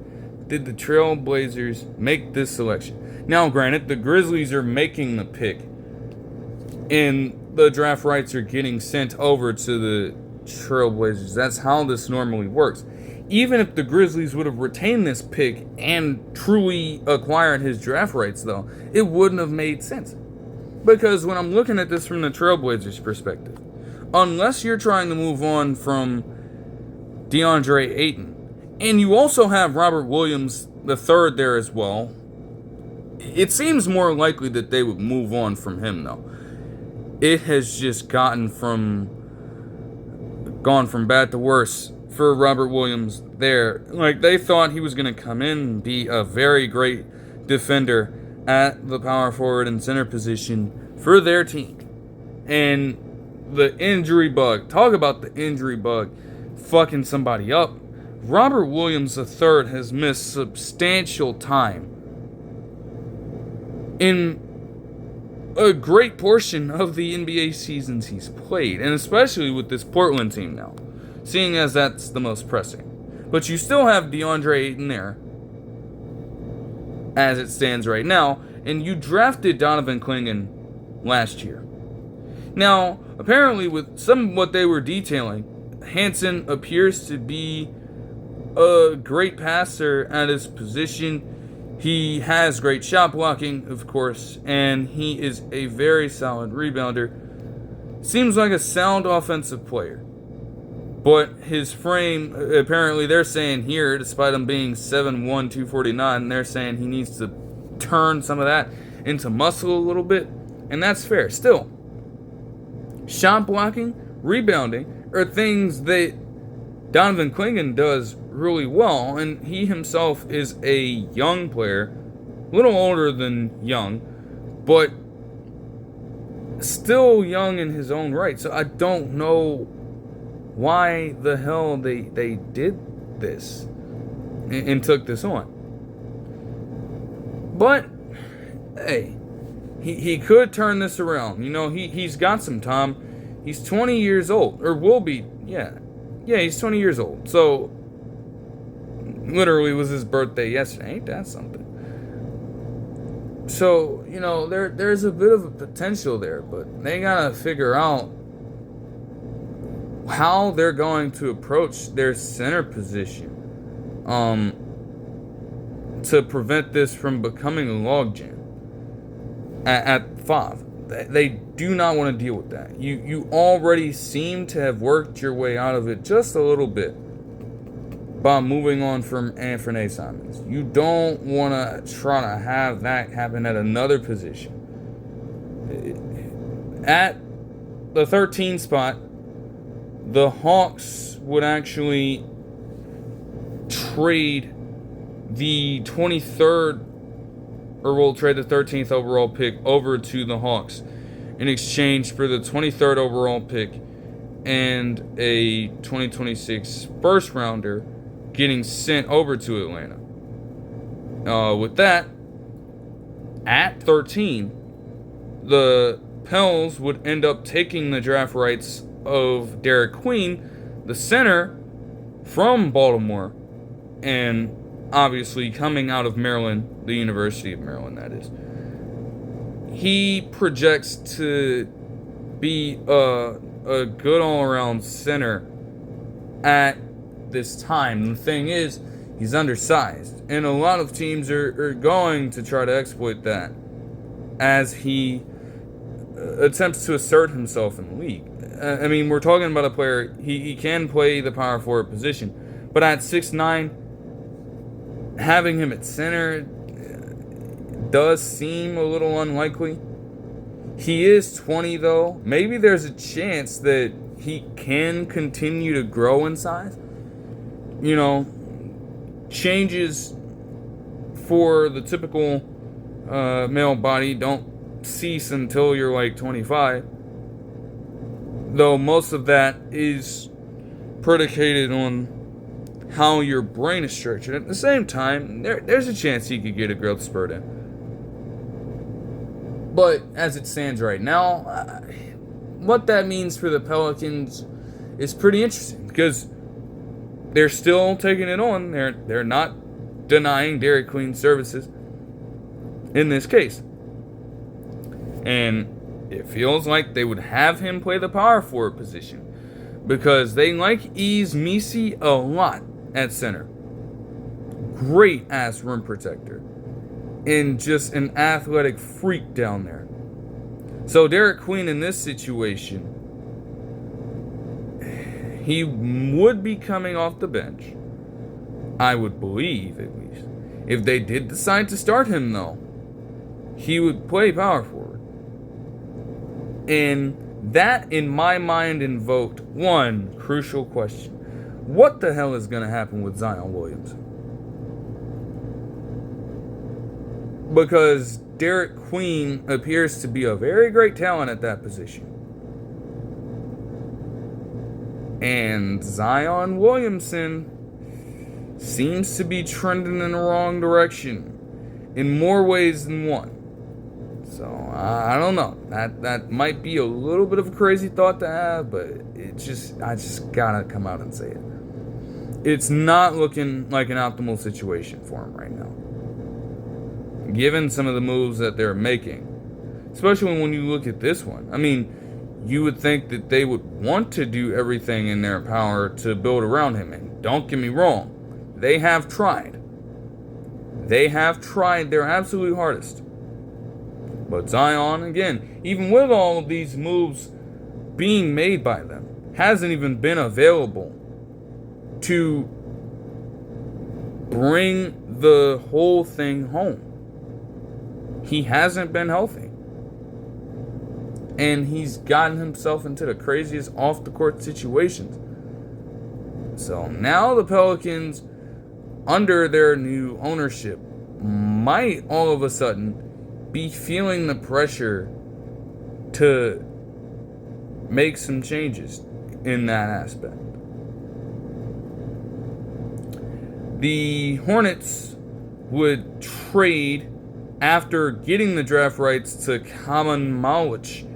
did the Trailblazers make this selection? Now, granted, the Grizzlies are making the pick, and the draft rights are getting sent over to the Trailblazers. That's how this normally works. Even if the Grizzlies would have retained this pick and truly acquired his draft rights, though, it wouldn't have made sense. Because when I'm looking at this from the Trailblazers' perspective, unless you're trying to move on from DeAndre Ayton, and you also have Robert Williams III there as well, it seems more likely that they would move on from him, though. It has just gone from bad to worse for Robert Williams there. Like, they thought he was going to come in and be a very great defender at the power forward and center position for their team. And the injury bug, talk about the injury bug fucking somebody up. Robert Williams III has missed substantial time in a great portion of the NBA seasons he's played, and especially with this Portland team now, seeing as that's the most pressing. But you still have DeAndre Ayton there, as it stands right now, and you drafted Donovan Clingan last year. Now, apparently with some of what they were detailing, Hansen appears to be a great passer at his position. He has great shot blocking, of course, and he is a very solid rebounder. Seems like a sound offensive player. But his frame, apparently they're saying here, despite him being 7'1", 249, they're saying he needs to turn some of that into muscle a little bit. And that's fair. Still, shot blocking, rebounding are things that Donovan Clingan does really well. And he himself is a young player, a little older than young, but still young in his own right. So I don't know why the hell they did this and took this on. But hey, he could turn this around. You know, he's got some time. He's 20 years old, or will be. Yeah, he's 20 years old. So literally was his birthday yesterday. Ain't that something? So, you know, there's a bit of a potential there, but they gotta figure out how they're going to approach their center position to prevent this from becoming a logjam at 5. They do not want to deal with that. You already seem to have worked your way out of it just a little bit by moving on from Anfernee Simons. You don't want to try to have that happen at another position. At the 13 spot, the Hawks would actually trade the 23rd, or will trade the 13th overall pick over to the Hawks in exchange for the 23rd overall pick and a 2026 first rounder getting sent over to Atlanta. With that, at 13, the Pels would end up taking the draft rights of Derek Queen, the center from Baltimore, and obviously coming out of Maryland, the University of Maryland, that is. He projects to be a good all-around center at this time. The thing is, he's undersized, and a lot of teams are going to try to exploit that as he attempts to assert himself in the league. I mean, we're talking about a player, he can play the power forward position, but at 6'9", having him at center, does seem a little unlikely. He is 20, though. Maybe there's a chance that he can continue to grow in size. You know, changes for the typical male body don't cease until you're like 25. Though most of that is predicated on how your brain is structured. At the same time, there's a chance he could get a growth spurt in. But as it stands right now, what that means for the Pelicans is pretty interesting, because they're still taking it on. They're not denying Dairy Queen's services in this case. And it feels like they would have him play the power forward position, because they like Yves Missi a lot at center. Great ass rim protector. And just an athletic freak down there. So Derek Queen in this situation, he would be coming off the bench, I would believe, at least. If they did decide to start him, though, he would play power forward. And that, in my mind, invoked one crucial question. What the hell is going to happen with Zion Williamson? Because Derek Queen appears to be a very great talent at that position. And Zion Williamson seems to be trending in the wrong direction in more ways than one. So, I don't know. That might be a little bit of a crazy thought to have, but I just gotta come out and say it. It's not looking like an optimal situation for him right now, given some of the moves that they're making. Especially when you look at this one. I mean, you would think that they would want to do everything in their power to build around him. And don't get me wrong, they have tried. They have tried their absolute hardest. But Zion, again, even with all of these moves being made by them, hasn't even been available to bring the whole thing home. He hasn't been healthy. And he's gotten himself into the craziest off-the-court situations. So now the Pelicans, under their new ownership, might all of a sudden be feeling the pressure to make some changes in that aspect. The Hornets would trade after getting the draft rights to Kaman Malic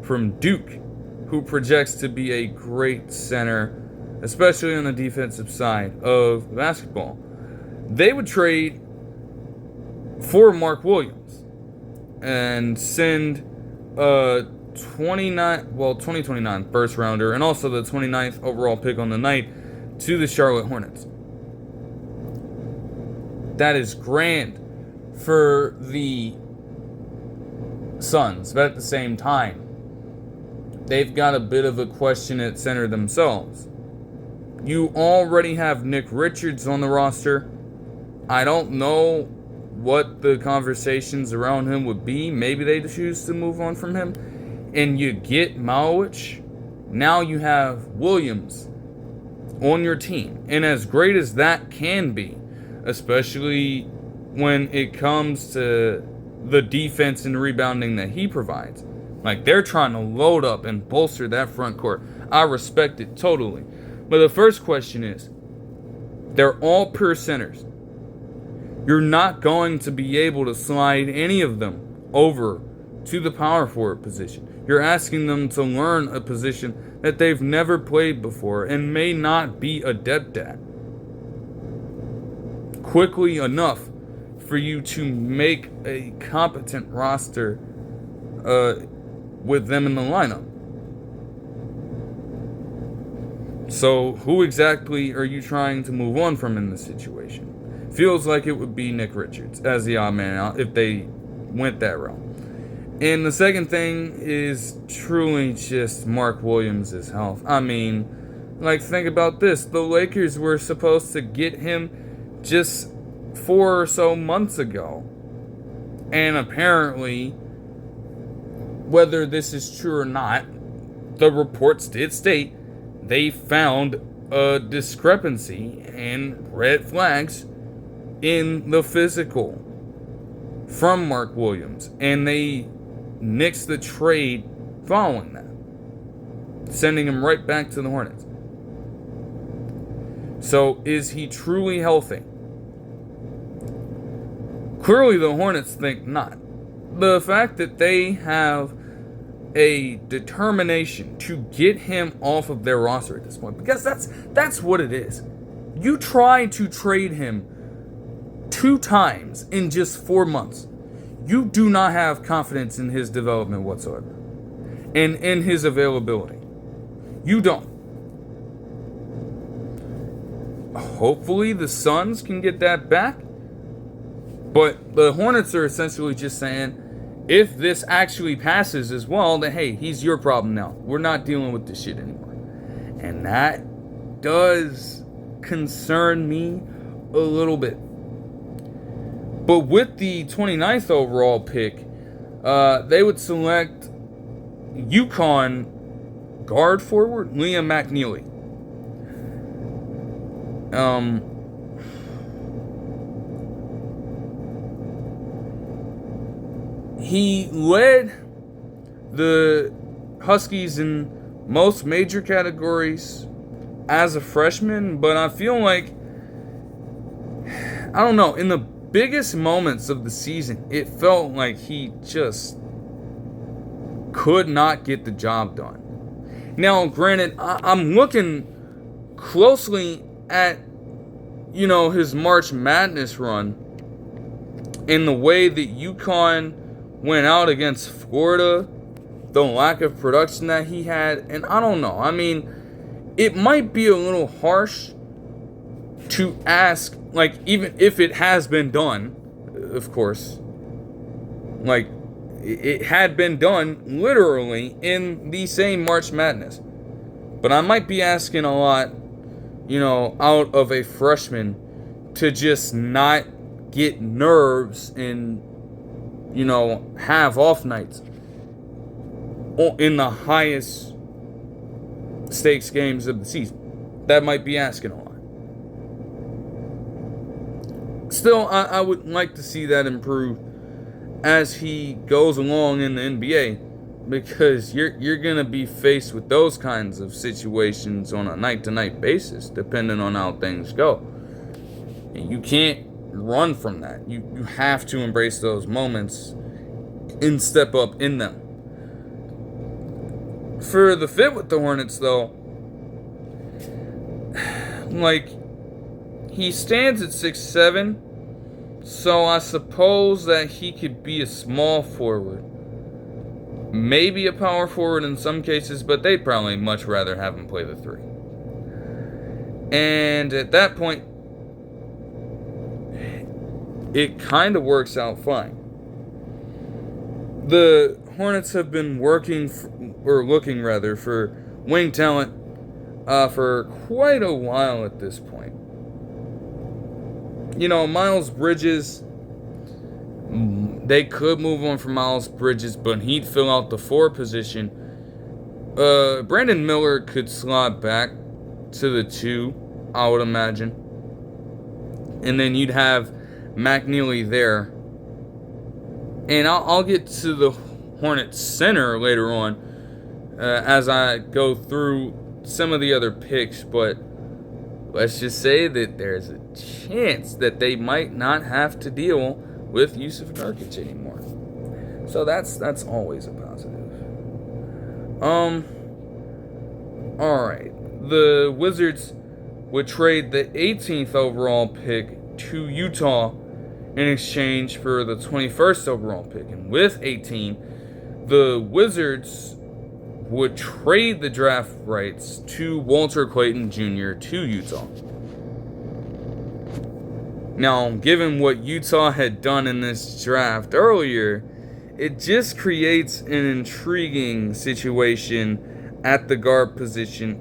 from Duke, who projects to be a great center, especially on the defensive side of basketball. They would trade for Mark Williams and send a 2029 first rounder and also the 29th overall pick on the night to the Charlotte Hornets. That is grand for the Suns, but at the same time, they've got a bit of a question at center themselves. You already have Nick Richards on the roster. I don't know what the conversations around him would be. Maybe they choose to move on from him. And you get Malic. Now you have Williams on your team. And as great as that can be, especially when it comes to the defense and rebounding that he provides, like, they're trying to load up and bolster that front court. I respect it totally. But the first question is, they're all pure centers. You're not going to be able to slide any of them over to the power forward position. You're asking them to learn a position that they've never played before and may not be adept at quickly enough for you to make a competent roster with them in the lineup. So who exactly are you trying to move on from in this situation? Feels like it would be Nick Richards as the odd man out if they went that route. And the second thing is truly just Mark Williams' health. I mean, like, think about this. The Lakers were supposed to get him just 4 or so months ago. And apparently, whether this is true or not, the reports did state they found a discrepancy and red flags in the physical from Mark Williams, and they nixed the trade following that, sending him right back to the Hornets. So, is he truly healthy? Clearly, the Hornets think not. The fact that they have a determination to get him off of their roster at this point, because that's what it is. You tried to trade him 2 times in just 4 months. You do not have confidence in his development whatsoever, and in his availability. You don't. Hopefully the Suns can get that back, but the Hornets are essentially just saying, if this actually passes as well, then hey, he's your problem now. We're not dealing with this shit anymore. And that does concern me a little bit. But with the 29th overall pick, they would select UConn guard forward Liam McNeely. He led the Huskies in most major categories as a freshman, but I feel like, I don't know, in the biggest moments of the season, it felt like he just could not get the job done. Now, granted, I'm looking closely at, his March Madness run in the way that UConn went out against Florida, the lack of production that he had, and I don't know. I mean, it might be a little harsh to ask, like, even if it has been done, of course, like, it had been done literally in the same March Madness. But I might be asking a lot, out of a freshman to just not get nerves and, have off nights in the highest stakes games of the season. That might be asking a lot. Still, I would like to see that improve as he goes along in the NBA, because you're going to be faced with those kinds of situations on a night-to-night basis, depending on how things go. And you can't run from that. You have to embrace those moments and step up in them. For the fit with the Hornets, though, like, he stands at 6'7", so I suppose that he could be a small forward. Maybe a power forward in some cases, but they'd probably much rather have him play the 3. And at that point, it kind of works out fine. The Hornets have been looking for wing talent for quite a while at this point. Miles Bridges, they could move on from Miles Bridges, but he'd fill out the 4 position. Brandon Miller could slot back to the 2, I would imagine. And then you'd have McNeely there. And I'll get to the Hornets center later on as I go through some of the other picks, but let's just say that there's a chance that they might not have to deal with Jusuf Nurkic anymore. So that's always a positive. Alright. The Wizards would trade the 18th overall pick to Utah in exchange for the 21st overall pick. And with 18, the Wizards would trade the draft rights to Walter Clayton Jr. to Utah. Now, given what Utah had done in this draft earlier, it just creates an intriguing situation at the guard position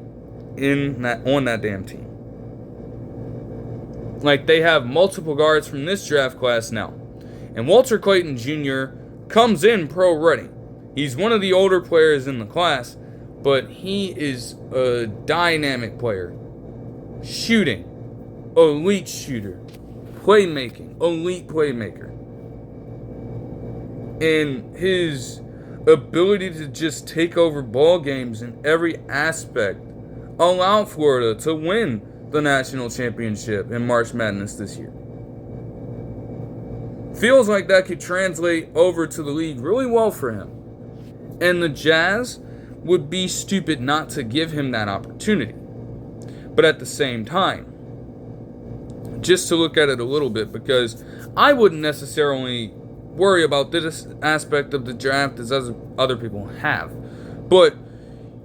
on that damn team. Like, they have multiple guards from this draft class now. And Walter Clayton Jr. comes in pro-ready. He's one of the older players in the class, but he is a dynamic player. Shooting, elite shooter. Playmaking, elite playmaker. And his ability to just take over ball games in every aspect allowed Florida to win the national championship in March Madness this year. Feels like that could translate over to the league really well for him. And the Jazz would be stupid not to give him that opportunity. But at the same time, just to look at it a little bit, because I wouldn't necessarily worry about this aspect of the draft as other people have. But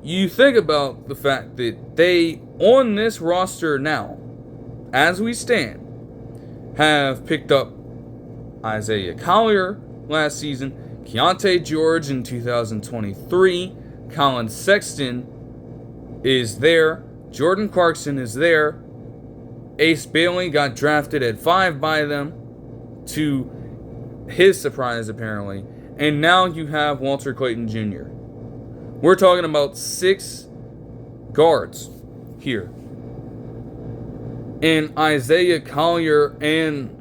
you think about the fact that they, on this roster now, as we stand, have picked up Isaiah Collier last season, Keontae George in 2023, Colin Sexton is there, Jordan Clarkson is there, Ace Bailey got drafted at 5 by them, to his surprise apparently, and now you have Walter Clayton Jr. We're talking about 6 guards here. And Isaiah Collier and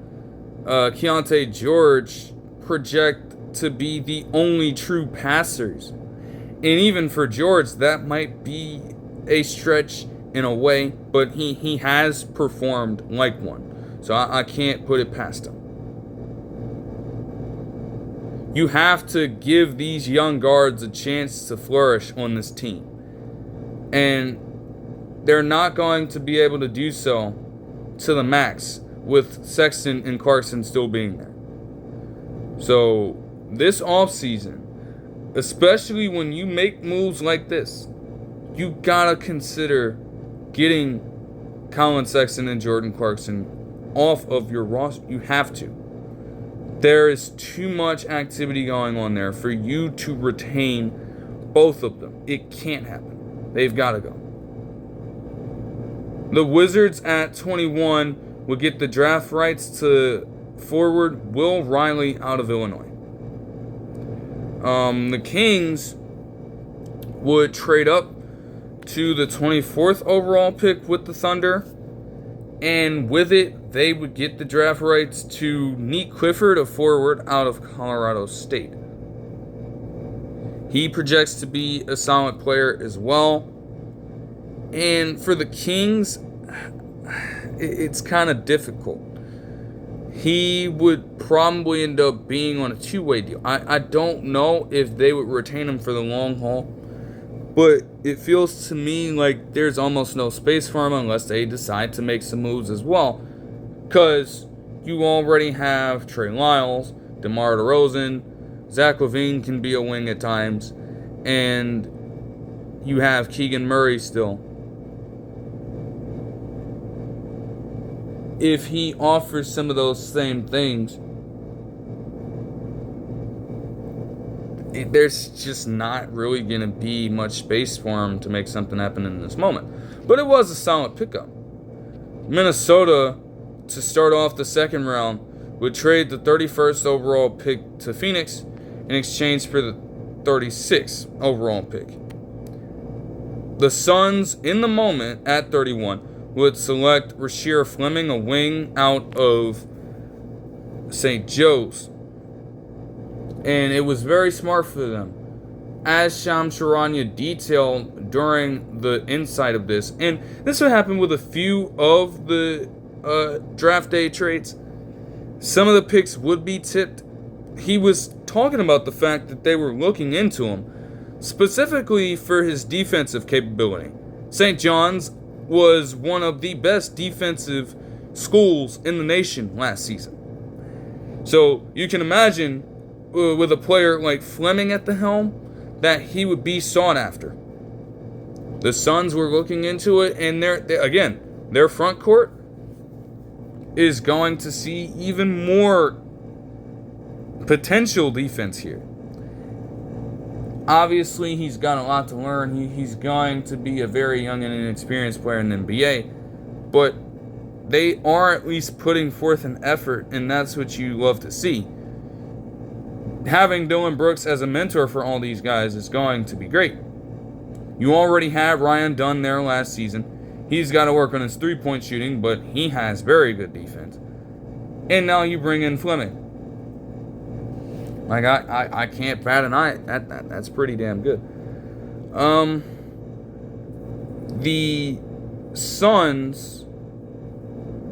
Keontae George project to be the only true passers. And even for George, that might be a stretch in a way, but he has performed like one. So I can't put it past him. You have to give these young guards a chance to flourish on this team. And they're not going to be able to do so to the max with Sexton and Clarkson still being there. So this offseason, especially when you make moves like this, you gotta consider getting Colin Sexton and Jordan Clarkson off of your roster. You have to. There is too much activity going on there for you to retain both of them. It can't happen. They've got to go. The Wizards at 21 would get the draft rights to forward Will Riley out of Illinois. The Kings would trade up to the 24th overall pick with the Thunder, and with it, they would get the draft rights to Nick Clifford, a forward out of Colorado State. He projects to be a solid player as well. And for the Kings, it's kind of difficult. He would probably end up being on a 2-way deal. I don't know if they would retain him for the long haul, but it feels to me like there's almost no space for him unless they decide to make some moves as well. Because you already have Trey Lyles, DeMar DeRozan, Zach LaVine can be a wing at times, and you have Keegan Murray still. If he offers some of those same things, there's just not really going to be much space for him to make something happen in this moment. But it was a solid pickup. Minnesota, to start off the second round, would trade the 31st overall pick to Phoenix in exchange for the 36th overall pick. The Suns, in the moment, at 31, would select Rasheer Fleming, a wing out of St. Joe's. And it was very smart for them. As Shams Charania detailed during the insight of this, and this would happen with a few of the draft day trades, some of the picks would be tipped. He was talking about the fact that they were looking into him specifically for his defensive capability. St. John's was one of the best defensive schools in the nation last season. So you can imagine with a player like Fleming at the helm that he would be sought after. The Suns were looking into it, and their front court is going to see even more potential defense here. Obviously, he's got a lot to learn. He's going to be a very young and inexperienced player in the NBA, but they are at least putting forth an effort, and that's what you love to see. having Dillon Brooks as a mentor for all these guys is going to be great. You already have Ryan Dunn there last season. He's got to work on his three-point shooting, but he has very good defense. And now you bring in Fleming. Like, I can't bat an eye. That's pretty damn good. The Suns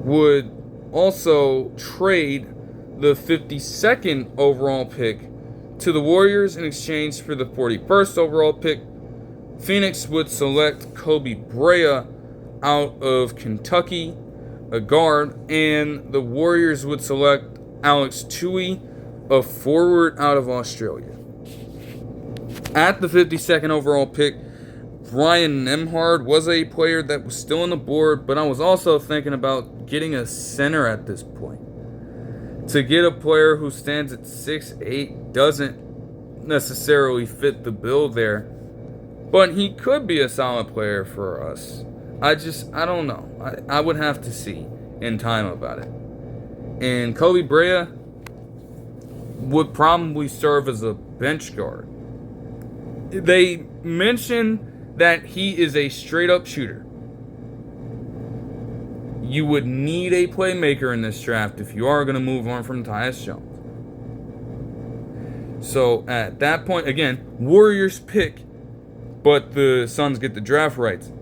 would also trade the 52nd overall pick to the Warriors in exchange for the 41st overall pick. Phoenix would select Kobe Brea out of Kentucky, a guard, and the Warriors would select Alex Tui, a forward out of Australia. At the 52nd overall pick, Brian Nembhard was a player that was still on the board, but I was also thinking about getting a center at this point. To get a player who stands at 6'8" doesn't necessarily fit the bill there, but he could be a solid player for us. I don't know. I would have to see in time about it. And Kobe Brea would probably serve as a bench guard. They mention that he is a straight-up shooter. You would need a playmaker in this draft if you are going to move on from Tyus Jones. So at that point, again, Warriors pick, but the Suns get the draft rights.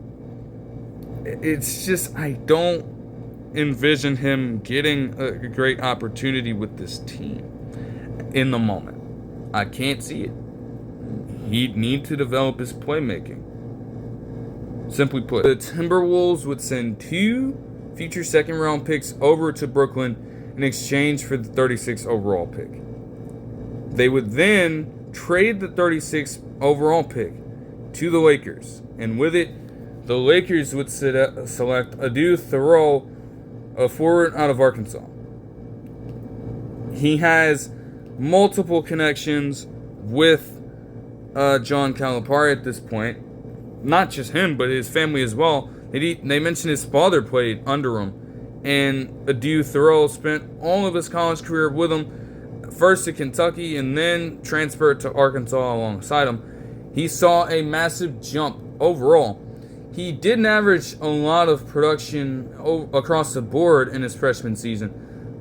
It's just, I don't envision him getting a great opportunity with this team in the moment. I can't see it. He'd need to develop his playmaking. Simply put, the Timberwolves would send 2 future second-round picks over to Brooklyn in exchange for the 36th overall pick. They would then trade the 36th overall pick to the Lakers, and with it, the Lakers would select Adu Thoreau, a forward out of Arkansas. He has multiple connections with John Calipari at this point. Not just him, but his family as well. They mentioned his father played under him. And Adu Thoreau spent all of his college career with him. First at Kentucky and then transferred to Arkansas alongside him. He saw a massive jump overall. He didn't average a lot of production across the board in his freshman season.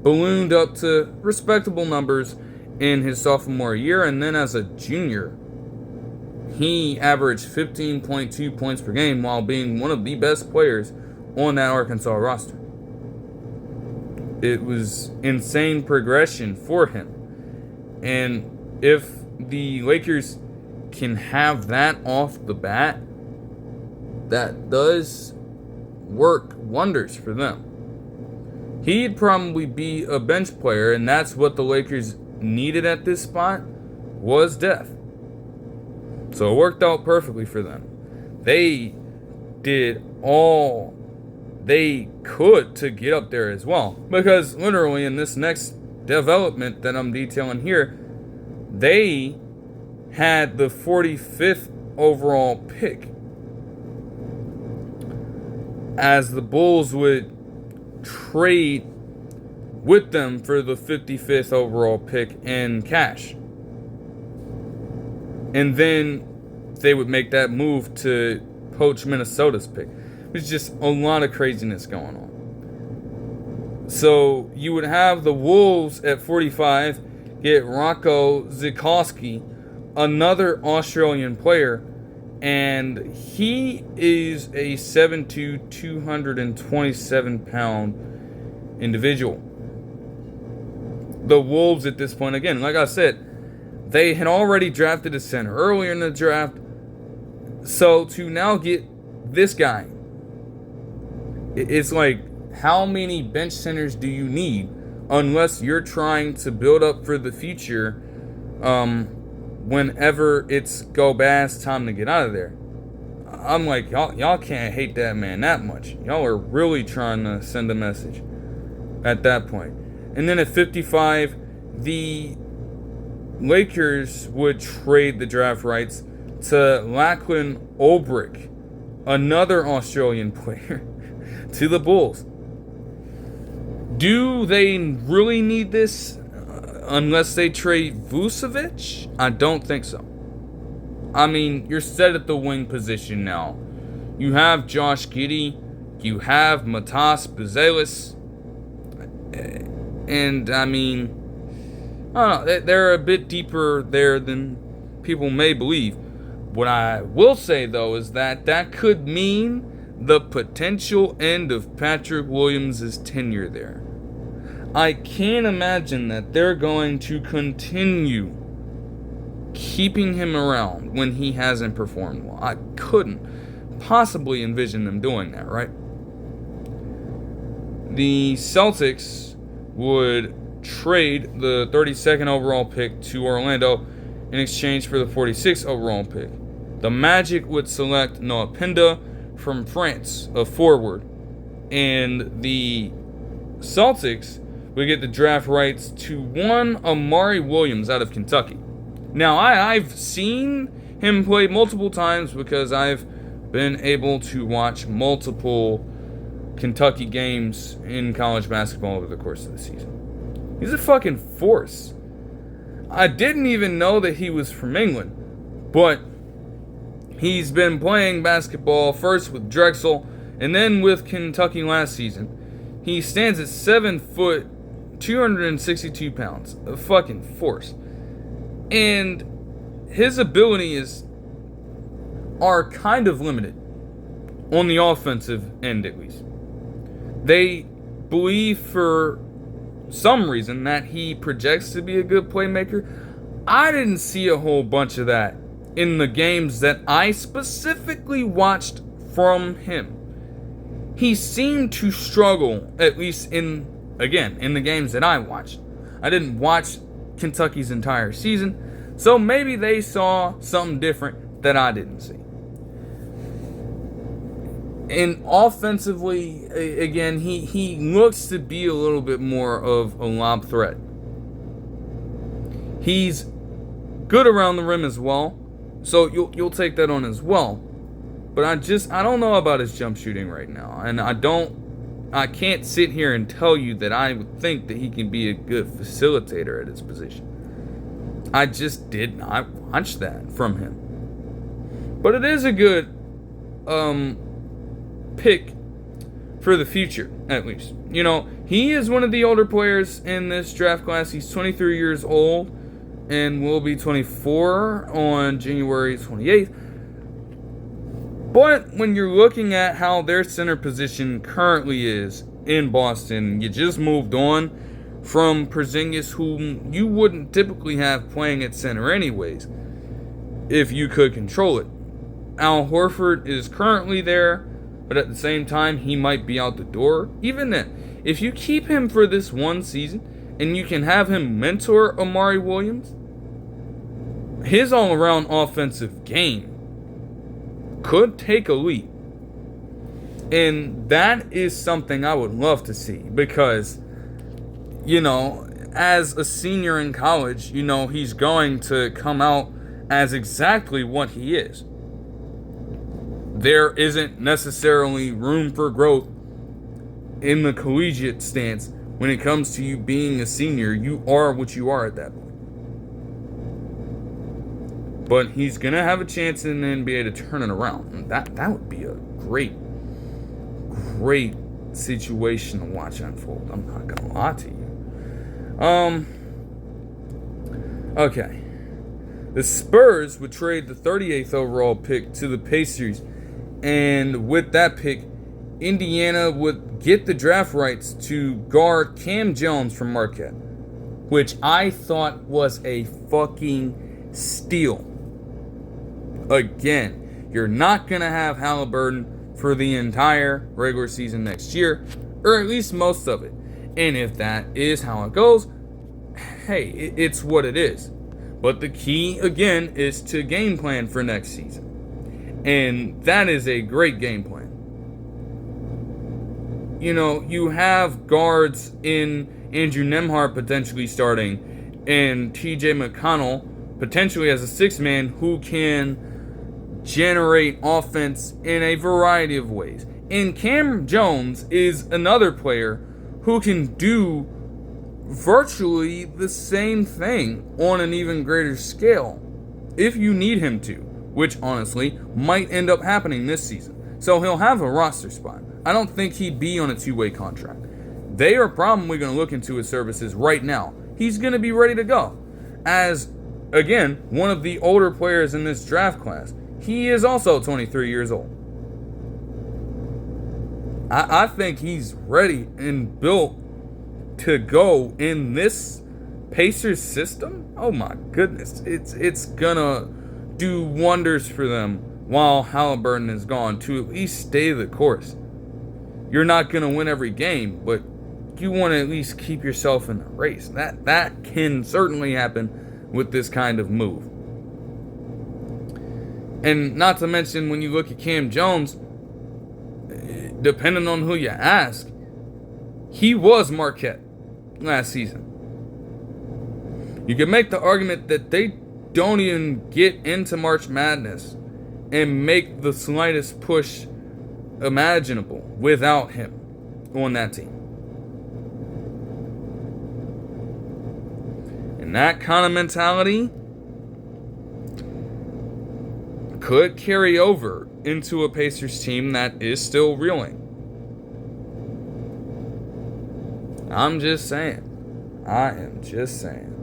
Ballooned up to respectable numbers in his sophomore year, and then as a junior, he averaged 15.2 points per game while being one of the best players on that Arkansas roster. It was insane progression for him. And if the Lakers can have that off the bat, that does work wonders for them. He'd probably be a bench player, and that's what the Lakers needed at this spot, was depth. So it worked out perfectly for them. They did all they could to get up there as well. Because literally in this next development that I'm detailing here, they had the 45th overall pick, as the Bulls would trade with them for the 55th overall pick in cash. And then they would make that move to poach Minnesota's pick. There's just a lot of craziness going on. So you would have the Wolves at 45 get Rocco Zikowski, another Australian player, and he is a 7'2", 227-pound individual. The Wolves at this point, again, like I said, they had already drafted a center earlier in the draft. So to now get this guy, it's like, how many bench centers do you need unless you're trying to build up for the future whenever it's go bad, time to get out of there? I'm like, y'all can't hate that man that much. Y'all are really trying to send a message at that point. And then at 55, the Lakers would trade the draft rights to Lachlan Olbrich, another Australian player, to the Bulls. Do they really need this? unless they trade Vucevic, I don't think so. I mean, you're set at the wing position now. You have Josh Giddey, you have Matas Buzelis, and I mean, I don't know, they're a bit deeper there than people may believe. What I will say, though, is that could mean the potential end of Patrick Williams' tenure there. I can't imagine that they're going to continue keeping him around when he hasn't performed well. I couldn't possibly envision them doing that, right? The Celtics would trade the 32nd overall pick to Orlando in exchange for the 46th overall pick. The Magic would select Noah Pinda from France, a forward, and the Celtics would get the draft rights to one Amari Williams out of Kentucky. Now, I've seen him play multiple times because I've been able to watch multiple Kentucky games in college basketball over the course of the season. He's a fucking force. I didn't even know that he was from England, but he's been playing basketball first with Drexel and then with Kentucky last season. He stands at 7 foot, 262 pounds. A fucking force. And his abilities are kind of limited on the offensive end, at least. They believe for some reason that he projects to be a good playmaker. I didn't see a whole bunch of that in the games that I specifically watched from him. He seemed to struggle, at least in the games that I watched. I didn't watch Kentucky's entire season, so maybe they saw something different that I didn't see. And offensively, again, he looks to be a little bit more of a lob threat. He's good around the rim as well, so you'll take that on as well. But I don't know about his jump shooting right now, and I can't sit here and tell you that I would think that he can be a good facilitator at his position. I just did not watch that from him. But it is a good pick for the future, at least. You know, he is one of the older players in this draft class. He's 23 years old and will be 24 on January 28th. But when you're looking at how their center position currently is in Boston, you just moved on from Porzingis, whom you wouldn't typically have playing at center anyways, if you could control it. Al Horford is currently there, but at the same time, he might be out the door. Even then, if you keep him for this one season, and you can have him mentor Amari Williams, his all-around offensive game could take a leap. And that is something I would love to see because, you know, as a senior in college, you know, he's going to come out as exactly what he is. There isn't necessarily room for growth in the collegiate stance when it comes to you being a senior. You are what you are at that point. But he's going to have a chance in the NBA to turn it around. And that would be a great situation to watch unfold. I'm not going to lie to you. Okay. The Spurs would trade the 38th overall pick to the Pacers. And with that pick, Indiana would get the draft rights to guard Cam Jones from Marquette, which I thought was a fucking steal. Again, you're not going to have Halliburton for the entire regular season next year, or at least most of it. And if that is how it goes, hey, it's what it is. But the key, again, is to game plan for next season. And that is a great game plan. You know, you have guards in Andrew Nembhard potentially starting, and TJ McConnell potentially as a sixth man who can generate offense in a variety of ways. And Cam Jones is another player who can do virtually the same thing on an even greater scale if you need him to, which honestly might end up happening this season. So he'll have a roster spot. I don't think he'd be on a two-way contract. They are probably going to look into his services right now. He's going to be ready to go. As, again, one of the older players in this draft class, he is also 23 years old. I think he's ready and built to go in this Pacers system. Oh my goodness. It's going to do wonders for them while Halliburton is gone to at least stay the course. You're not going to win every game, but you want to at least keep yourself in the race. That can certainly happen with this kind of move. And not to mention, when you look at Cam Jones, depending on who you ask, he was Marquette last season. You can make the argument that they don't even get into March Madness and make the slightest push imaginable without him on that team. And that kind of mentality could carry over into a Pacers team that is still reeling. I'm just saying. I am just saying.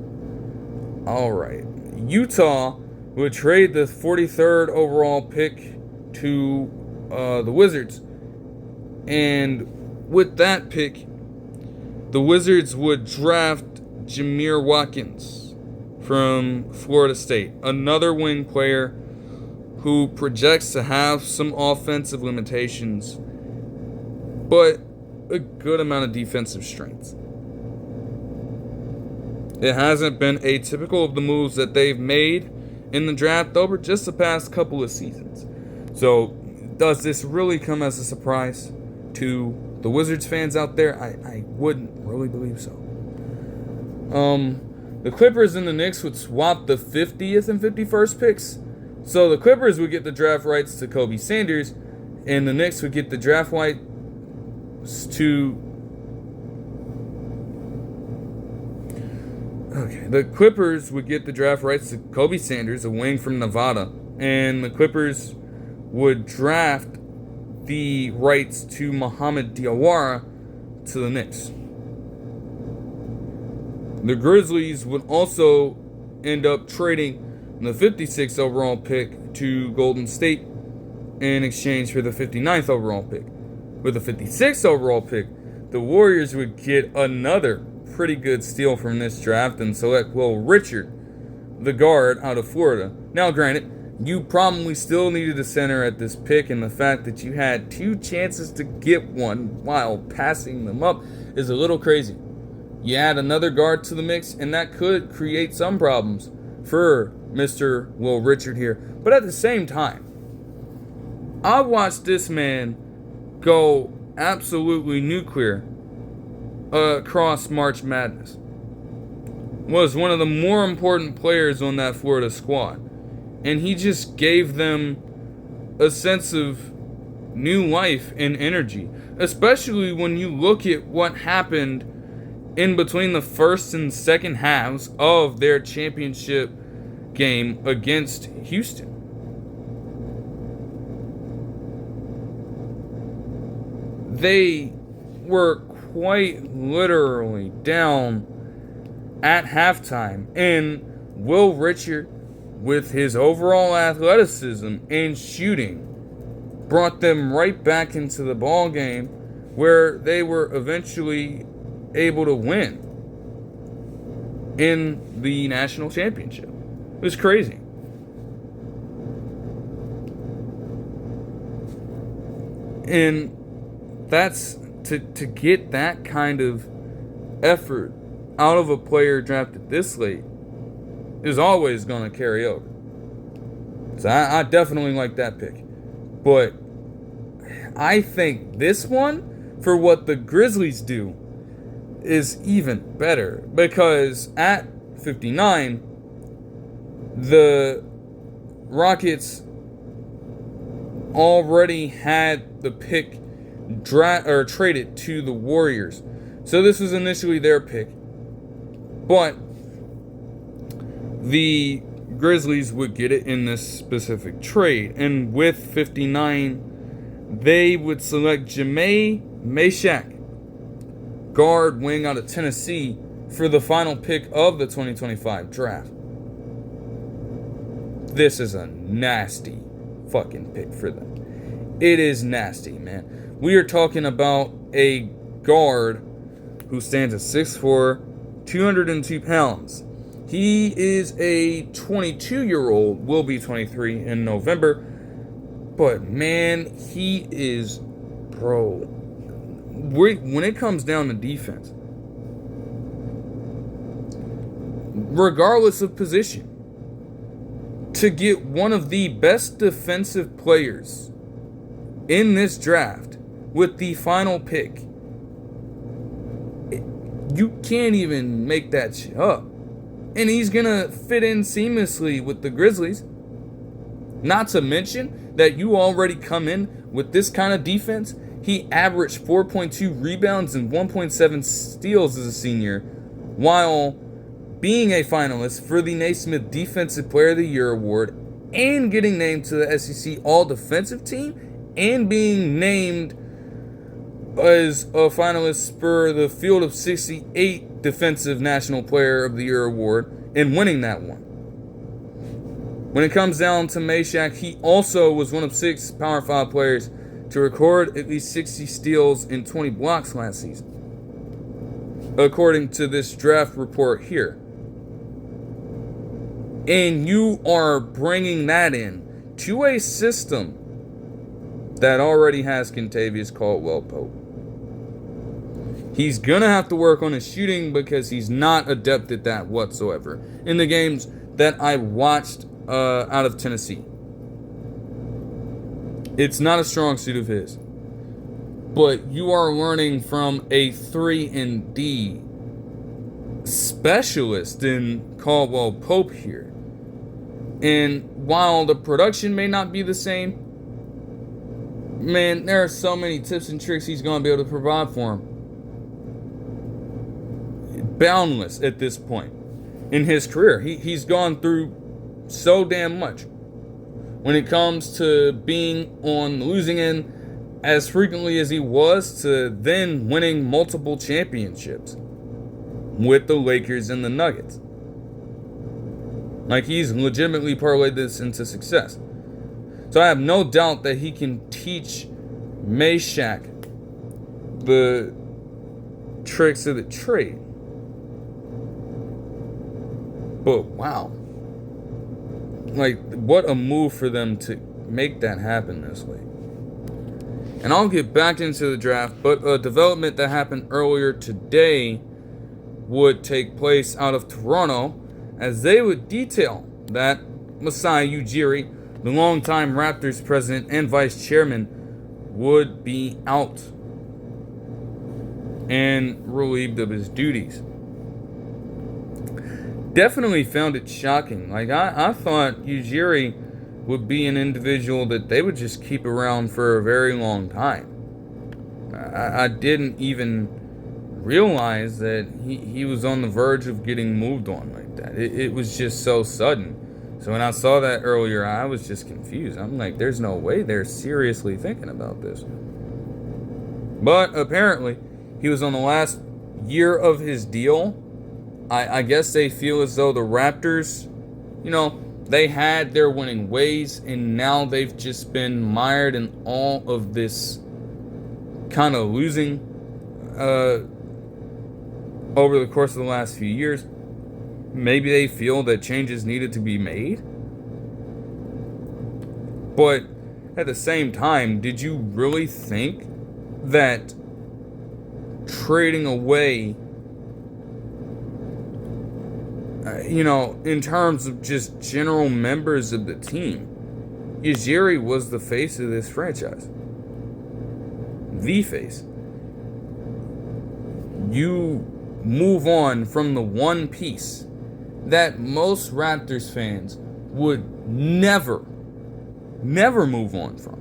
Alright. Utah would trade the 43rd overall pick to the Wizards. And with that pick, the Wizards would draft Jameer Watkins from Florida State. Another wing player who projects to have some offensive limitations, but a good amount of defensive strength. It hasn't been atypical of the moves that they've made in the draft over just the past couple of seasons. So, does this really come as a surprise to the Wizards fans out there? I wouldn't really believe so. The Clippers and the Knicks would swap the 50th and 51st picks. So the Clippers would get the draft rights to Kobe Sanders, and the Knicks would get the draft rights to... Okay, the Clippers would get the draft rights to Kobe Sanders, a wing from Nevada, and the Clippers would draft the rights to Mohamed Diawara to the Knicks. The Grizzlies would also end up trading the 56th overall pick to Golden State in exchange for the 59th overall pick. With the 56th overall pick, the Warriors would get another pretty good steal from this draft and select Will Richard, the guard out of Florida. Now, granted, you probably still needed a center at this pick, and the fact that you had two chances to get one while passing them up is a little crazy. You add another guard to the mix, and that could create some problems for Mr. Will Richard here. But at the same time, I watched this man go absolutely nuclear across March Madness. Was one of the more important players on that Florida squad. And he just gave them a sense of new life and energy. Especially when you look at what happened in between the first and second halves of their championship game against Houston. They were quite literally down at halftime, and Will Richard, with his overall athleticism and shooting, brought them right back into the ball game, where they were eventually able to win in the national championship. It was crazy. And that's to get that kind of effort out of a player drafted this late is always going to carry over. So I definitely like that pick. But I think this one, for what the Grizzlies do, is even better. Because at 59, the Rockets already had the pick traded to the Warriors. So this was initially their pick. But the Grizzlies would get it in this specific trade. And with 59, they would select Jameer Masai, guard wing out of Tennessee, for the final pick of the 2025 draft. This is a nasty fucking pick for them. It is nasty, man. We are talking about a guard who stands at 6'4", 202 pounds. He is a 22-year-old, will be 23 in November. But, man, he is, bro, when it comes down to defense, regardless of position, to get one of the best defensive players in this draft with the final pick, you can't even make that shit up. And he's going to fit in seamlessly with the Grizzlies. Not to mention that you already come in with this kind of defense. He averaged 4.2 rebounds and 1.7 steals as a senior, while being a finalist for the Naismith Defensive Player of the Year award, and getting named to the SEC All-Defensive Team, and being named as a finalist for the Field of 68 Defensive National Player of the Year award, and winning that one. When it comes down to Masai, he also was one of 6 Power 5 players to record at least 60 steals and 20 blocks last season, according to this draft report here. And you are bringing that in to a system that already has Kentavious Caldwell-Pope. He's going to have to work on his shooting because he's not adept at that whatsoever in the games that I watched out of Tennessee. It's not a strong suit of his. But you are learning from a 3-and-D specialist in Caldwell-Pope here. And while the production may not be the same, man, there are so many tips and tricks he's going to be able to provide for him. Boundless at this point in his career. He's gone through so damn much. When it comes to being on the losing end as frequently as he was, to then winning multiple championships with the Lakers and the Nuggets. Like, he's legitimately parlayed this into success. So I have no doubt that he can teach Masai the tricks of the trade. But wow. Like, what a move for them to make that happen this way. And I'll get back into the draft, but a development that happened earlier today would take place out of Toronto, as they would detail that Masai Ujiri, the longtime Raptors president and vice chairman, would be out and relieved of his duties. Definitely found it shocking. Like, I thought Ujiri would be an individual that they would just keep around for a very long time. I didn't even realize that he was on the verge of getting moved on like that. It was just so sudden. So when I saw that earlier, I was just confused. I'm like, there's no way they're seriously thinking about this. But apparently, he was on the last year of his deal. I guess they feel as though the Raptors, they had their winning ways, and now they've just been mired in all of this kind of losing over the course of the last few years. Maybe they feel that changes needed to be made. But at the same time, did you really think that trading away, in terms of just general members of the team, Ujiri was the face of this franchise? The face. You move on from the one piece that most Raptors fans would never move on from.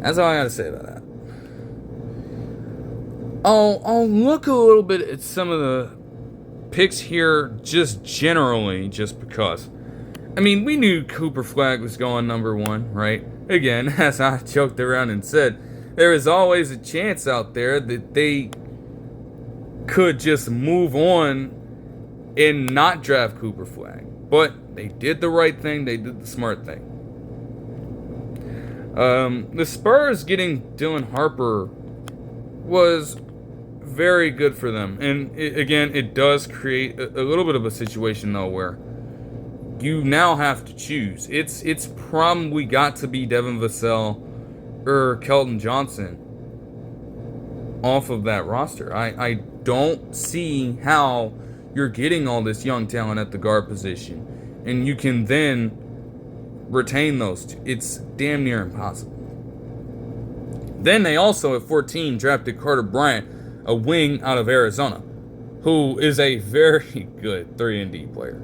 That's all I gotta say about that. I'll look a little bit at some of the picks here just generally, just because. I mean, we knew Cooper Flagg was going number 1, right? Again, as I joked around and said, there is always a chance out there that they could just move on and not draft Cooper Flagg. But they did the right thing. They did the smart thing. The Spurs getting Dylan Harper was very good for them. And it does create a little bit of a situation, though, where you now have to choose. It's probably got to be Devin Vassell or Keldon Johnson off of that roster. I don't see how you're getting all this young talent at the guard position and you can then retain those two. It's damn near impossible. Then they also, at 14, drafted Carter Bryant, a wing out of Arizona, who is a very good 3-and-D player.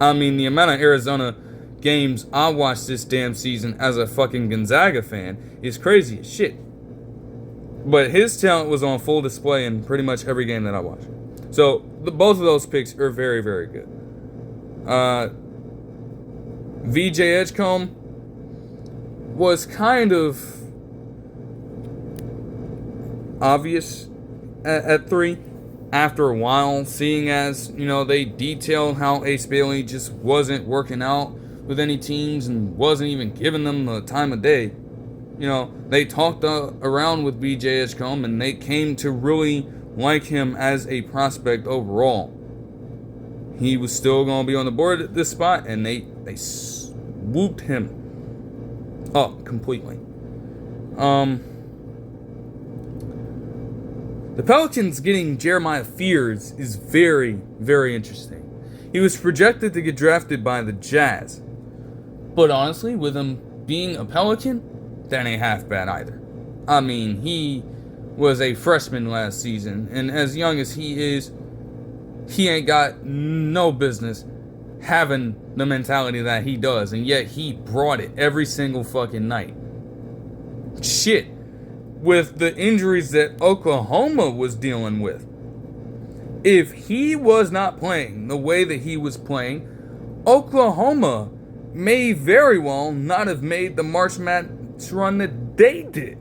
I mean, the amount of Arizona games I watched this damn season as a fucking Gonzaga fan is crazy as shit. But his talent was on full display in pretty much every game that I watched. So, both of those picks are very, very good. VJ Edgecombe was kind of obvious at 3 after a while, seeing as, they detailed how Ace Bailey just wasn't working out with any teams and wasn't even giving them the time of day. They talked around with VJ Edgecombe and they came to really like him as a prospect overall. He was still going to be on the board at this spot, and they swooped him up completely. The Pelicans getting Jeremiah Fears is very, very interesting. He was projected to get drafted by the Jazz. But honestly, with him being a Pelican, that ain't half bad either. I mean, he was a freshman last season, and as young as he is, he ain't got no business having the mentality that he does, and yet he brought it every single fucking night. Shit. With the injuries that Oklahoma was dealing with, if he was not playing the way that he was playing, Oklahoma may very well not have made the March Madness run that they did.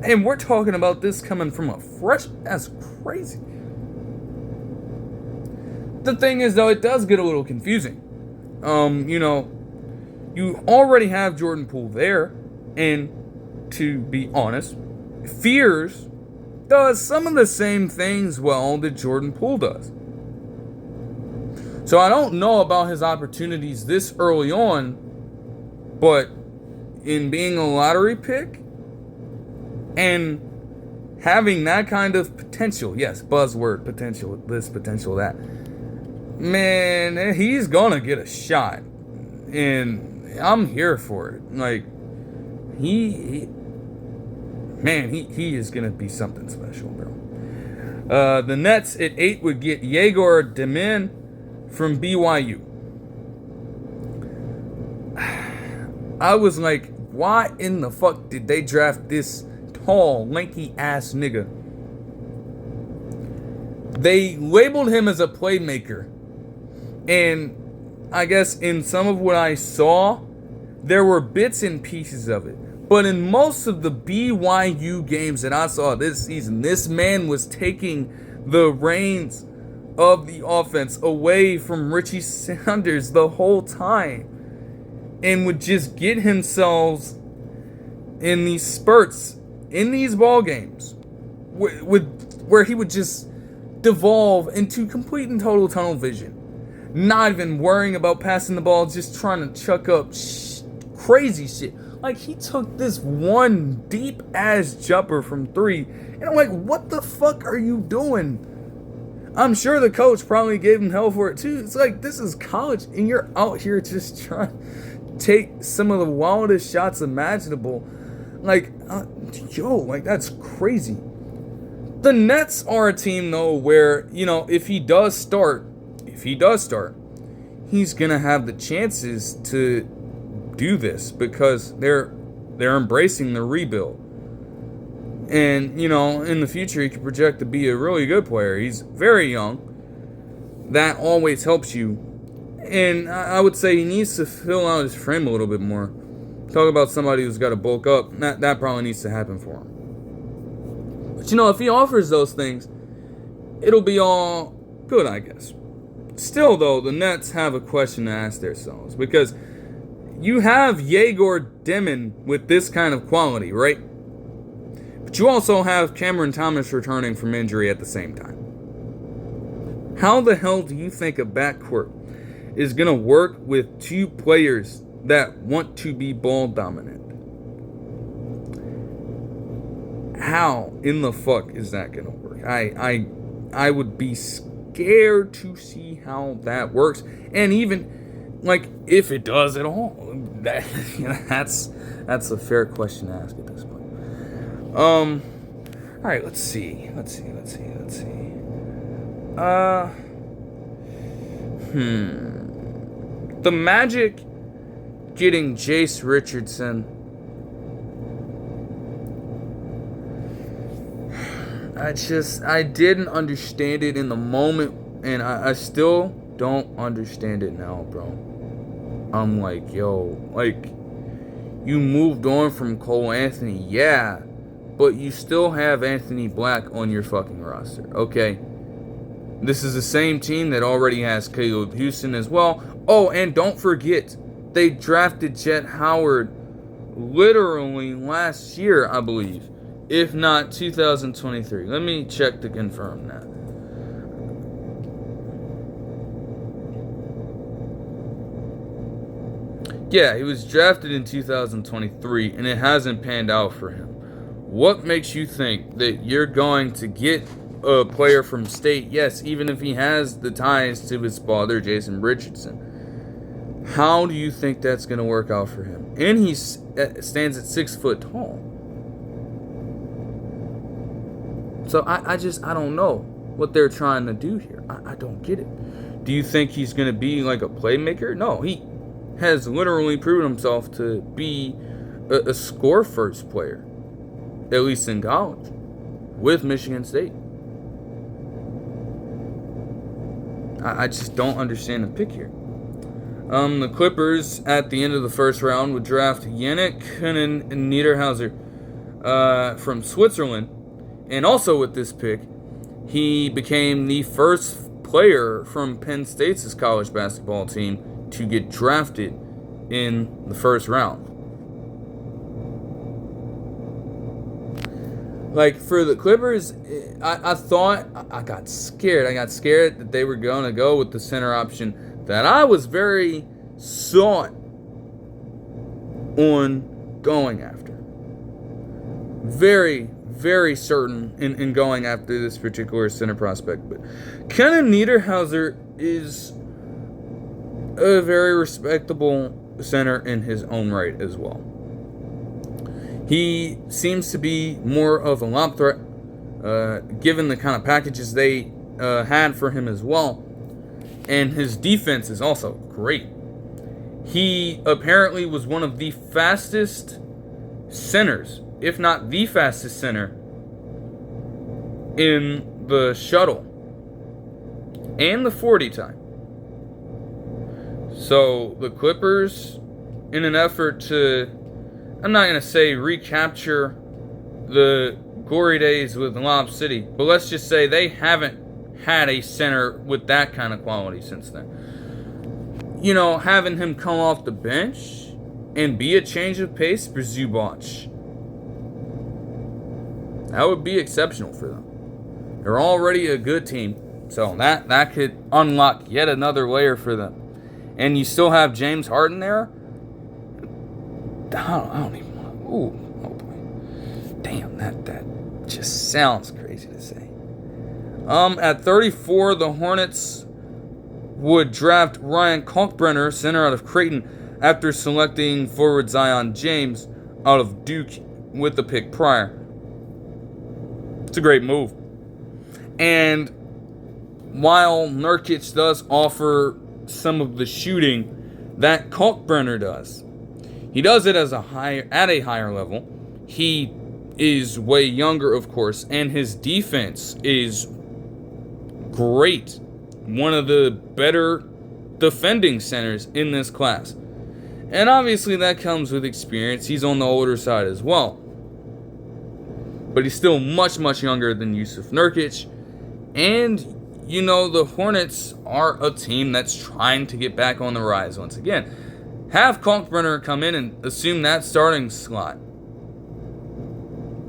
And we're talking about this coming from a freshman. That's crazy. The thing is, though, it does get a little confusing. You already have Jordan Poole there, and to be honest, Fears does some of the same things well that Jordan Poole does. So I don't know about his opportunities this early on, but in being a lottery pick and having that kind of potential, yes, buzzword, potential, this, potential, that, man, he's gonna get a shot, and I'm here for it. Like, he is gonna be something special, bro. The Nets at 8 would get Yegor Demin from BYU. I was like, why in the fuck did they draft this tall, lanky ass nigga? They labeled him as a playmaker. And I guess in some of what I saw, there were bits and pieces of it. But in most of the BYU games that I saw this season, this man was taking the reins of the offense away from Richie Sanders the whole time. And would just get himself in these spurts, in these ball games, where he would just devolve into complete and total tunnel vision. Not even worrying about passing the ball, just trying to chuck up crazy shit. Like, he took this one deep-ass jumper from 3, and I'm like, what the fuck are you doing? I'm sure the coach probably gave him hell for it, too. It's like, this is college, and you're out here just trying to take some of the wildest shots imaginable. Like, that's crazy. The Nets are a team, though, where, if he does start, he's going to have the chances to do this because they're embracing the rebuild. And, in the future, he could project to be a really good player. He's very young. That always helps you. And I would say he needs to fill out his frame a little bit more. Talk about somebody who's got to bulk up. That probably needs to happen for him. But, if he offers those things, it'll be all good, I guess. Still, though, the Nets have a question to ask themselves. Because you have Yegor Demon with this kind of quality, right? But you also have Cameron Thomas returning from injury at the same time. How the hell do you think a backcourt is going to work with two players that want to be ball dominant? How in the fuck is that going to work? I would be scared to see how that works. And even, if it does at all. That's a fair question to ask at this point. Alright, let's see. The Magic getting Jace Richardson. I didn't understand it in the moment, and I still don't understand it now, bro. I'm like, you moved on from Cole Anthony, yeah, but you still have Anthony Black on your fucking roster, okay? This is the same team that already has Caleb Houston as well. Oh, and don't forget, they drafted Jet Howard literally last year, I believe. If not 2023. Let me check to confirm that. Yeah, he was drafted in 2023, and it hasn't panned out for him. What makes you think that you're going to get a player from state? Yes, even if he has the ties to his father, Jason Richardson. How do you think that's going to work out for him? And he stands at 6 foot tall. So I don't know what they're trying to do here. I don't get it. Do you think he's going to be like a playmaker? No, he has literally proven himself to be a score-first player, at least in college, with Michigan State. I just don't understand the pick here. The Clippers, at the end of the first round, would draft Yannick Niederhauser from Switzerland. And also with this pick, he became the first player from Penn State's college basketball team to get drafted in the first round. For the Clippers, I thought, I got scared. I got scared that they were going to go with the center option that I was very sought on going after. Very, very certain in going after this particular center prospect. But Kenan Niederhauser is a very respectable center in his own right as well. He seems to be more of a lob threat, given the kind of packages they had for him as well. And his defense is also great. He apparently was one of the fastest centers, if not the fastest center, in the shuttle and the 40 time. So the Clippers, in an effort to, I'm not going to say recapture the glory days with Lob City, but let's just say they haven't had a center with that kind of quality since then. Having him come off the bench and be a change of pace for Zubac, that would be exceptional for them. They're already a good team, so that could unlock yet another layer for them. And you still have James Harden there. I don't even want to. Ooh, oh boy. Damn, that just sounds crazy to say. At 34, the Hornets would draft Ryan Kalkbrenner, center out of Creighton, after selecting forward Zion James out of Duke with the pick prior. It's a great move. And while Nurkic does offer some of the shooting that Kalkbrenner does, he does it at a higher level. He is way younger, of course, and his defense is great. One of the better defending centers in this class. And obviously that comes with experience. He's on the older side as well. But he's still much, much younger than Jusuf Nurkic. And, you know, the Hornets are a team that's trying to get back on the rise once again. Have Kalkbrenner come in and assume that starting slot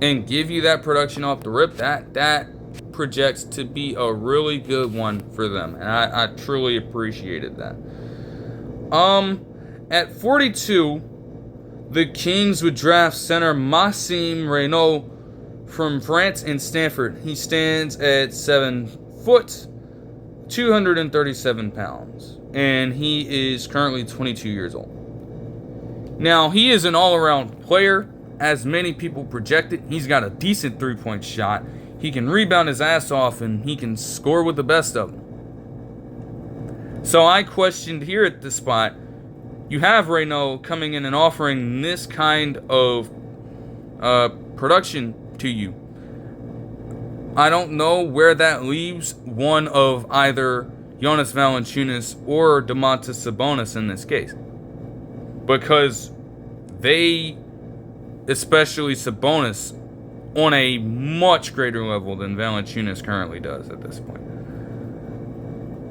and give you that production off the rip. That projects to be a really good one for them. And I truly appreciated that. At 42, the Kings would draft center Maxime Reynaud from France and Stanford. He stands at 7 foot, 237 pounds, and he is currently 22 years old. Now, he is an all-around player, as many people projected. He's got a decent three-point shot. He can rebound his ass off, and he can score with the best of them. So I questioned here at this spot, you have Reynaud coming in and offering this kind of production to you. I don't know where that leaves one of either Jonas Valanciunas or Domantas Sabonis in this case. Because they, especially Sabonis, on a much greater level than Valanciunas currently does at this point.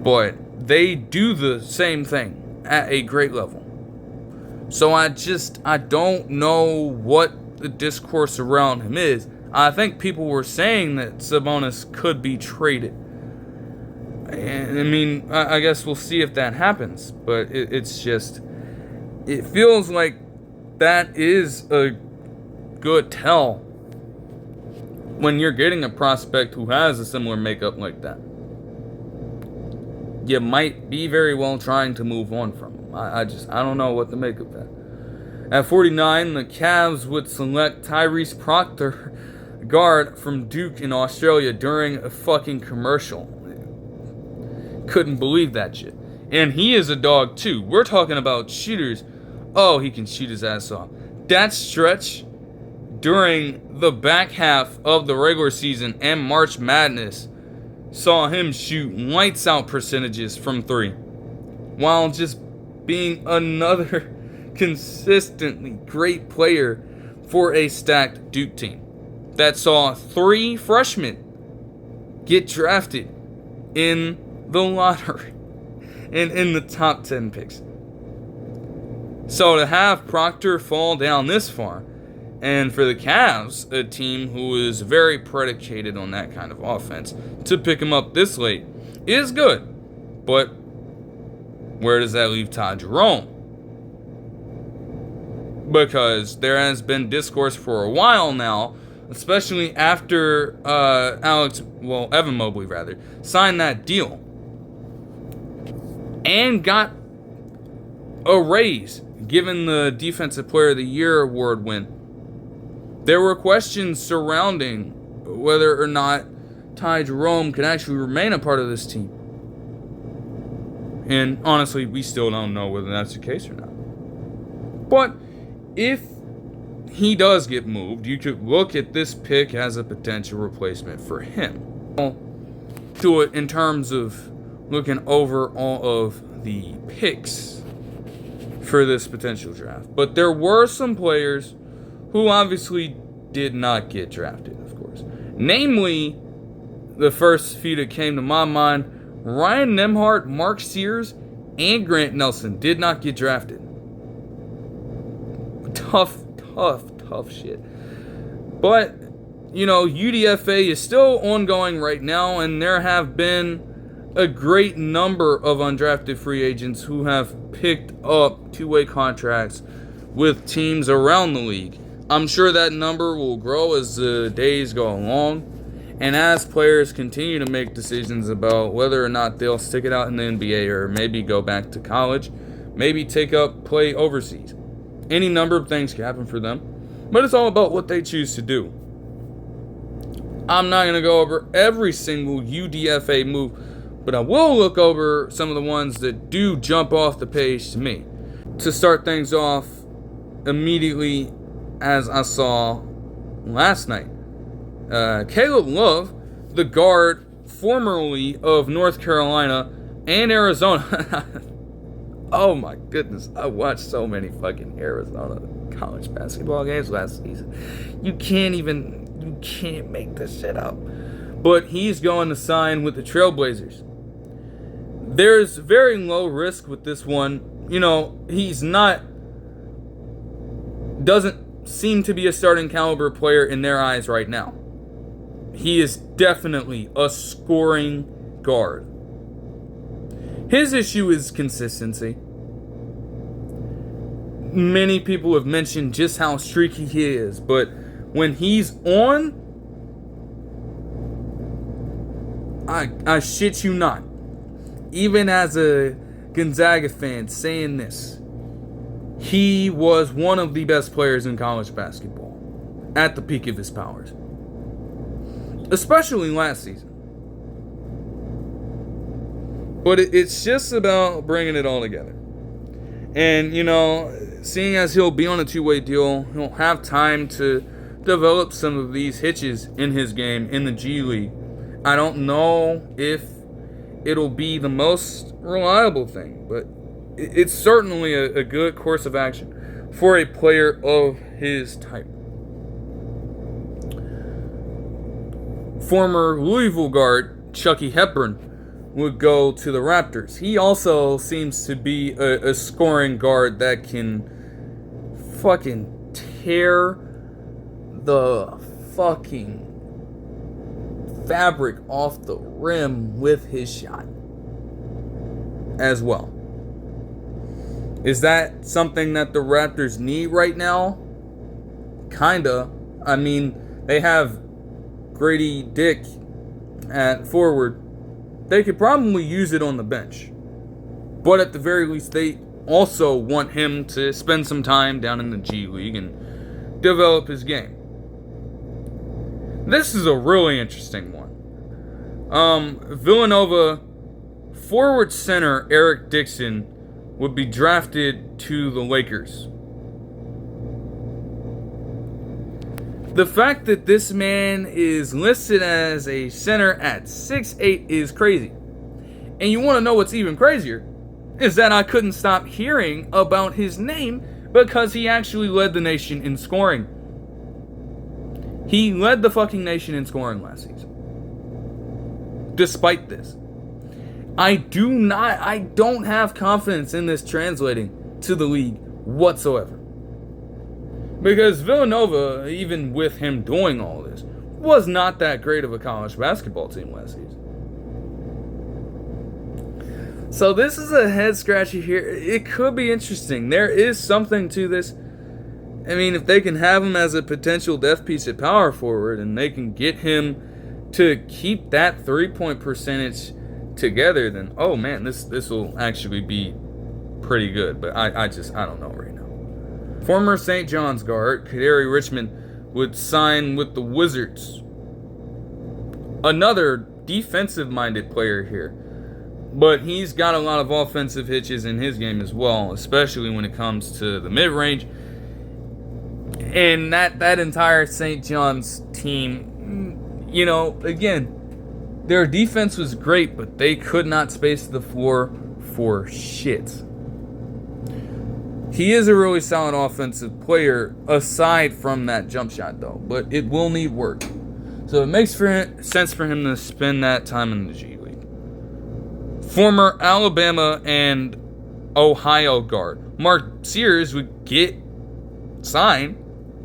But they do the same thing at a great level. So I don't know what the discourse around him is. I think people were saying that Sabonis could be traded. And, I mean, I guess we'll see if that happens. But it feels like that is a good tell when you're getting a prospect who has a similar makeup like that. You might be very well trying to move on from him. I don't know what to make of that. At 49, the Cavs would select Tyrese Proctor, guard from Duke in Australia, during a fucking commercial. Couldn't believe that shit. And he is a dog too. We're talking about shooters. Oh, he can shoot his ass off. That stretch during the back half of the regular season and March Madness saw him shoot lights out percentages from three, while just being another consistently great player for a stacked Duke team that saw 3 freshmen get drafted in the lottery and in the top 10 picks. So to have Proctor fall down this far, and for the Cavs, a team who is very predicated on that kind of offense, to pick him up this late is good. But where does that leave Ty Jerome? Because there has been discourse for a while now, especially after Evan Mobley signed that deal and got a raise given the Defensive Player of the Year award win. There were questions surrounding whether or not Ty Jerome could actually remain a part of this team. And honestly, we still don't know whether that's the case or not. But if he does get moved, you could look at this pick as a potential replacement for him. I'll do it in terms of looking over all of the picks for this potential draft. But there were some players who obviously did not get drafted, of course. Namely, the first few that came to my mind, Ryan Nembhard, Mark Sears, and Grant Nelson did not get drafted. Tough shit. But, you know, UDFA is still ongoing right now, and there have been a great number of undrafted free agents who have picked up two-way contracts with teams around the league. I'm sure that number will grow as the days go along, and as players continue to make decisions about whether or not they'll stick it out in the NBA or maybe go back to college, maybe take up play overseas. Any number of things can happen for them, but it's all about what they choose to do. I'm not going to go over every single UDFA move, but I will look over some of the ones that do jump off the page to me. To start things off, immediately as I saw last night. Caleb Love, the guard formerly of North Carolina and Arizona. Oh my goodness, I watched so many fucking Arizona college basketball games last season. You can't make this shit up. But he's going to sign with the Trailblazers. There's very low risk with this one. Doesn't seem to be a starting caliber player in their eyes right now. He is definitely a scoring guard. His issue is consistency. Many people have mentioned just how streaky he is, but when he's on, I shit you not, even as a Gonzaga fan saying this, he was one of the best players in college basketball at the peak of his powers, especially last season. But it's just about bringing it all together. And, seeing as he'll be on a two-way deal, he'll have time to develop some of these hitches in his game in the G League. I don't know if it'll be the most reliable thing, but it's certainly a good course of action for a player of his type. Former Louisville guard Chucky Hepburn would go to the Raptors. He also seems to be a scoring guard that can fucking tear the fucking fabric off the rim with his shot as well. Is that something that the Raptors need right now? Kinda. I mean, they have Grady Dick at forward. They could probably use it on the bench. But at the very least, they also want him to spend some time down in the G League and develop his game. This is a really interesting one. Villanova forward center Eric Dixon would be drafted to the Lakers. The fact that this man is listed as a center at 6'8" is crazy. And you want to know what's even crazier? Is that I couldn't stop hearing about his name because he actually led the nation in scoring. He led the fucking nation in scoring last season. Despite this. I don't have confidence in this translating to the league whatsoever. Because Villanova, even with him doing all this, was not that great of a college basketball team last season. So this is a head scratcher here. It could be interesting. There is something to this. I mean, if they can have him as a potential depth piece at power forward and they can get him to keep that 3-point percentage together, then, oh man, this will actually be pretty good. But I don't know right now. Former St. John's guard Kadary Richmond would sign with the Wizards. Another defensive-minded player here. But he's got a lot of offensive hitches in his game as well, especially when it comes to the mid-range. And that entire St. John's team, again, their defense was great, but they could not space the floor for shit. He is a really solid offensive player, aside from that jump shot, though. But it will need work. So it makes sense for him to spend that time in the G League. Former Alabama and Ohio guard Mark Sears would get signed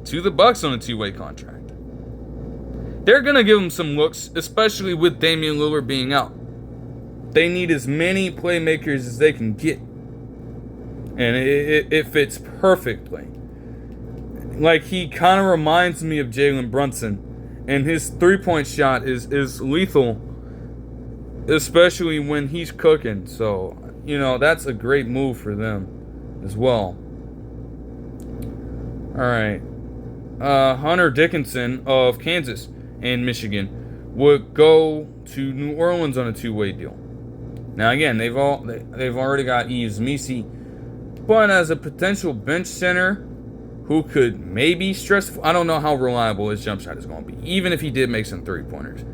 to the Bucks on a two-way contract. They're going to give him some looks, especially with Damian Lillard being out. They need as many playmakers as they can get. And it fits perfectly. Like, he kind of reminds me of Jalen Brunson. And his three-point shot is lethal. Especially when he's cooking. So, that's a great move for them as well. Alright. Hunter Dickinson of Kansas and Michigan would go to New Orleans on a two-way deal. Now, again, they've already got Yves Missi. But as a potential bench center, who could maybe stretch. I don't know how reliable his jump shot is going to be. Even if he did make some three-pointers,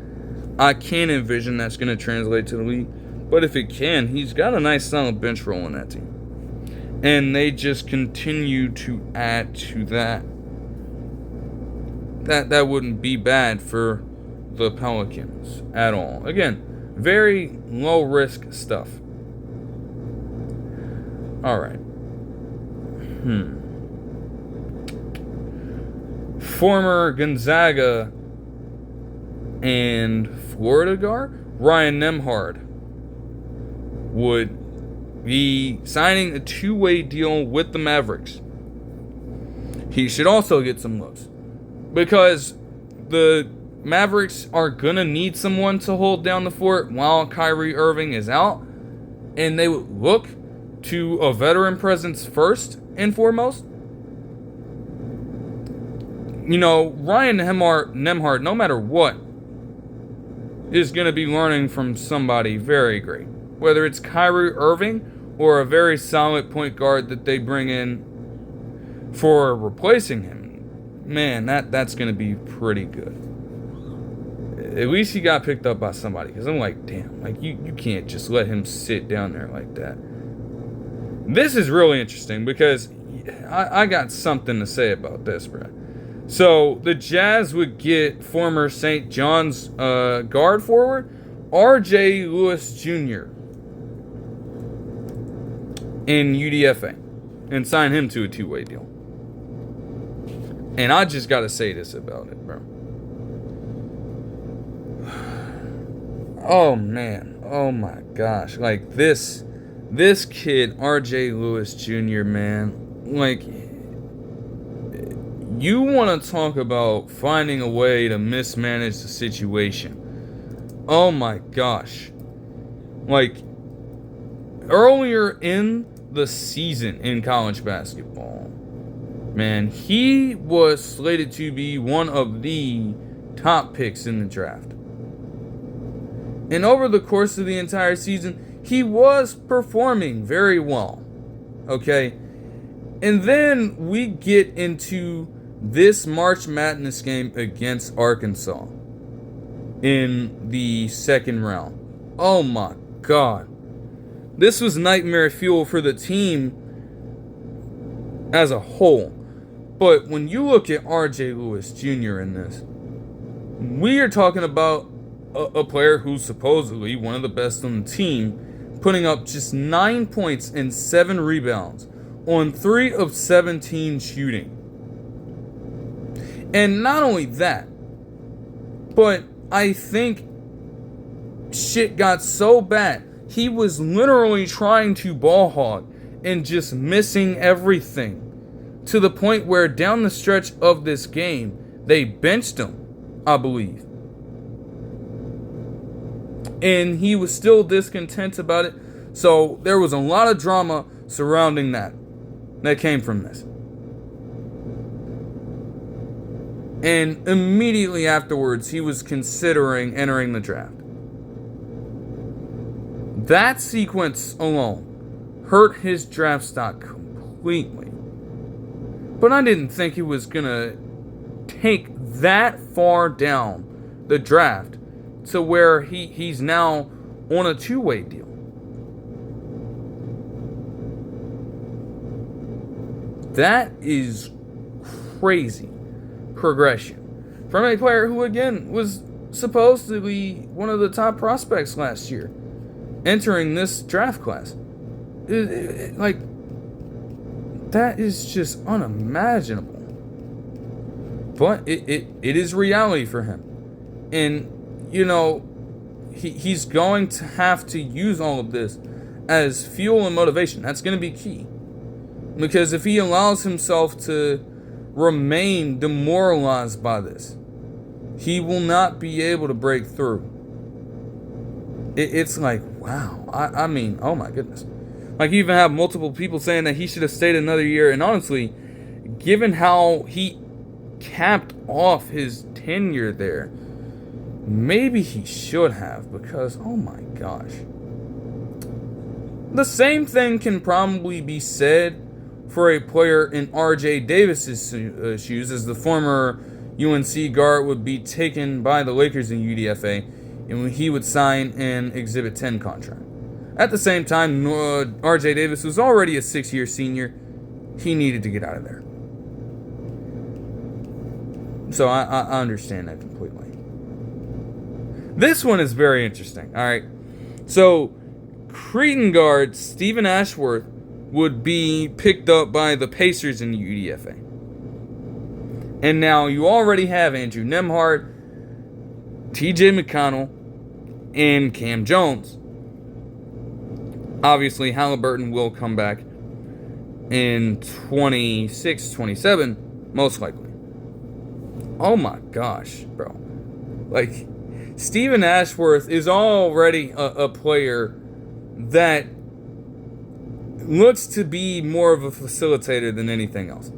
I can't envision that's going to translate to the league. But if it can, he's got a nice solid bench role in that team. And they just continue to add to that. That wouldn't be bad for the Pelicans at all. Again, very low-risk stuff. All right. Former Gonzaga and Florida guard Ryan Nembhard would be signing a two-way deal with the Mavericks. He should also get some looks because the Mavericks are going to need someone to hold down the fort while Kyrie Irving is out, and they would look to a veteran presence first and foremost. You know, Ryan Nembhard, no matter what, is going to be learning from somebody very great. Whether it's Kyrie Irving or a very solid point guard that they bring in for replacing him, man, that's going to be pretty good. At least he got picked up by somebody, because I'm like, damn, like you can't just let him sit down there like that. This is really interesting because I got something to say about this, bro. So the Jazz would get former St. John's guard forward R.J. Lewis Jr. in UDFA and sign him to a two-way deal. And I just got to say this about it, bro. Oh, man. Oh, my gosh. Like, this kid, R.J. Lewis Jr., man, like, you want to talk about finding a way to mismanage the situation. Oh, my gosh. Like, earlier in the season in college basketball, man, he was slated to be one of the top picks in the draft. And over the course of the entire season, he was performing very well. Okay? And then we get into this March Madness game against Arkansas in the second round. Oh my God. This was nightmare fuel for the team as a whole. But when you look at R.J. Lewis Jr. in this, we are talking about a player who's supposedly one of the best on the team, putting up just 9 points and 7 rebounds on 3 of 17 shooting. And not only that, but I think shit got so bad, he was literally trying to ball hog and just missing everything, to the point where down the stretch of this game, they benched him, I believe. And he was still discontent about it. So there was a lot of drama surrounding that came from this. And immediately afterwards, he was considering entering the draft. That sequence alone hurt his draft stock completely. But I didn't think he was going to take that far down the draft to where he's now on a two-way deal. That is crazy progression from a player who, again, was supposed to be one of the top prospects last year, entering this draft class. Like, that is just unimaginable. But it is reality for him. And, you know, he's going to have to use all of this as fuel and motivation. That's going to be key. Because if he allows himself to remain demoralized by this, he will not be able to break through. It's like, wow. I mean, oh my goodness. Like, you even have multiple people saying that he should have stayed another year. And honestly, given how he capped off his tenure there, maybe he should have, because, oh my gosh. The same thing can probably be said for a player in R.J. Davis's shoes, as the former UNC guard would be taken by the Lakers in UDFA, and he would sign an Exhibit 10 contract. At the same time, R.J. Davis was already a 6-year senior. He needed to get out of there. So I understand that completely. This one is very interesting. All right. So Creighton guard Stephen Ashworth would be picked up by the Pacers in the UDFA. And now you already have Andrew Nembhard, TJ McConnell, and Cam Jones. Obviously, Halliburton will come back in 26, 27, most likely. Oh my gosh, bro. Like, Stephen Ashworth is already a player that looks to be more of a facilitator than anything else.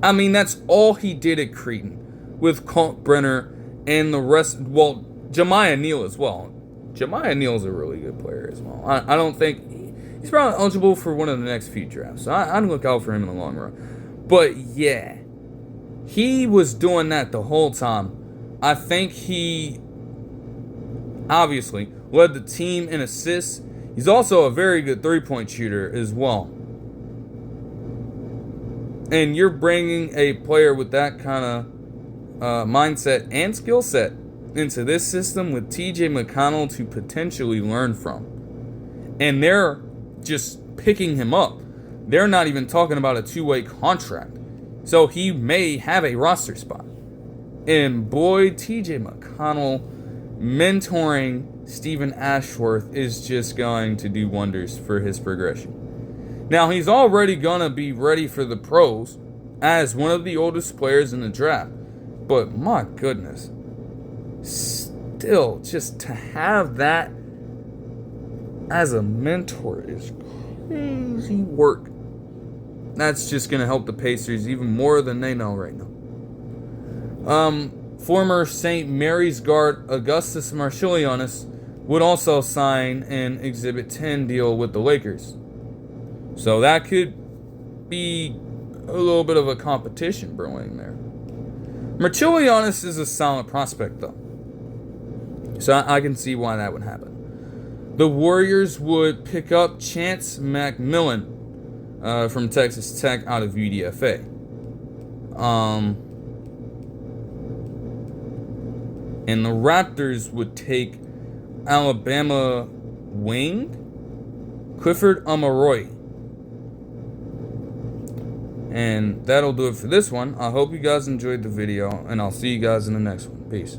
I mean, that's all he did at Creighton with Kalkbrenner and the rest. Well, Jamiah Neal as well. Jamiah Neal's a really good player as well. I don't think he's probably eligible for one of the next few drafts. So I'd look out for him in the long run. But yeah, he was doing that the whole time. I think he obviously led the team in assists. He's also a very good three-point shooter as well. And you're bringing a player with that kind of mindset and skill set into this system with TJ McConnell to potentially learn from. And they're just picking him up. They're not even talking about a two-way contract. So he may have a roster spot. And boy, TJ McConnell mentoring Stephen Ashworth is just going to do wonders for his progression. Now, he's already going to be ready for the pros as one of the oldest players in the draft. But my goodness, still, just to have that as a mentor is crazy work. That's just going to help the Pacers even more than they know right now. Former St. Mary's guard Augustus Marchilianis would also sign an Exhibit 10 deal with the Lakers. So that could be a little bit of a competition brewing there. Marchilianis is a solid prospect, though. So I can see why that would happen. The Warriors would pick up Chance McMillan from Texas Tech out of UDFA. And the Raptors would take Alabama wing Clifford Amaroy. And that'll do it for this one. I hope you guys enjoyed the video, and I'll see you guys in the next one. Peace.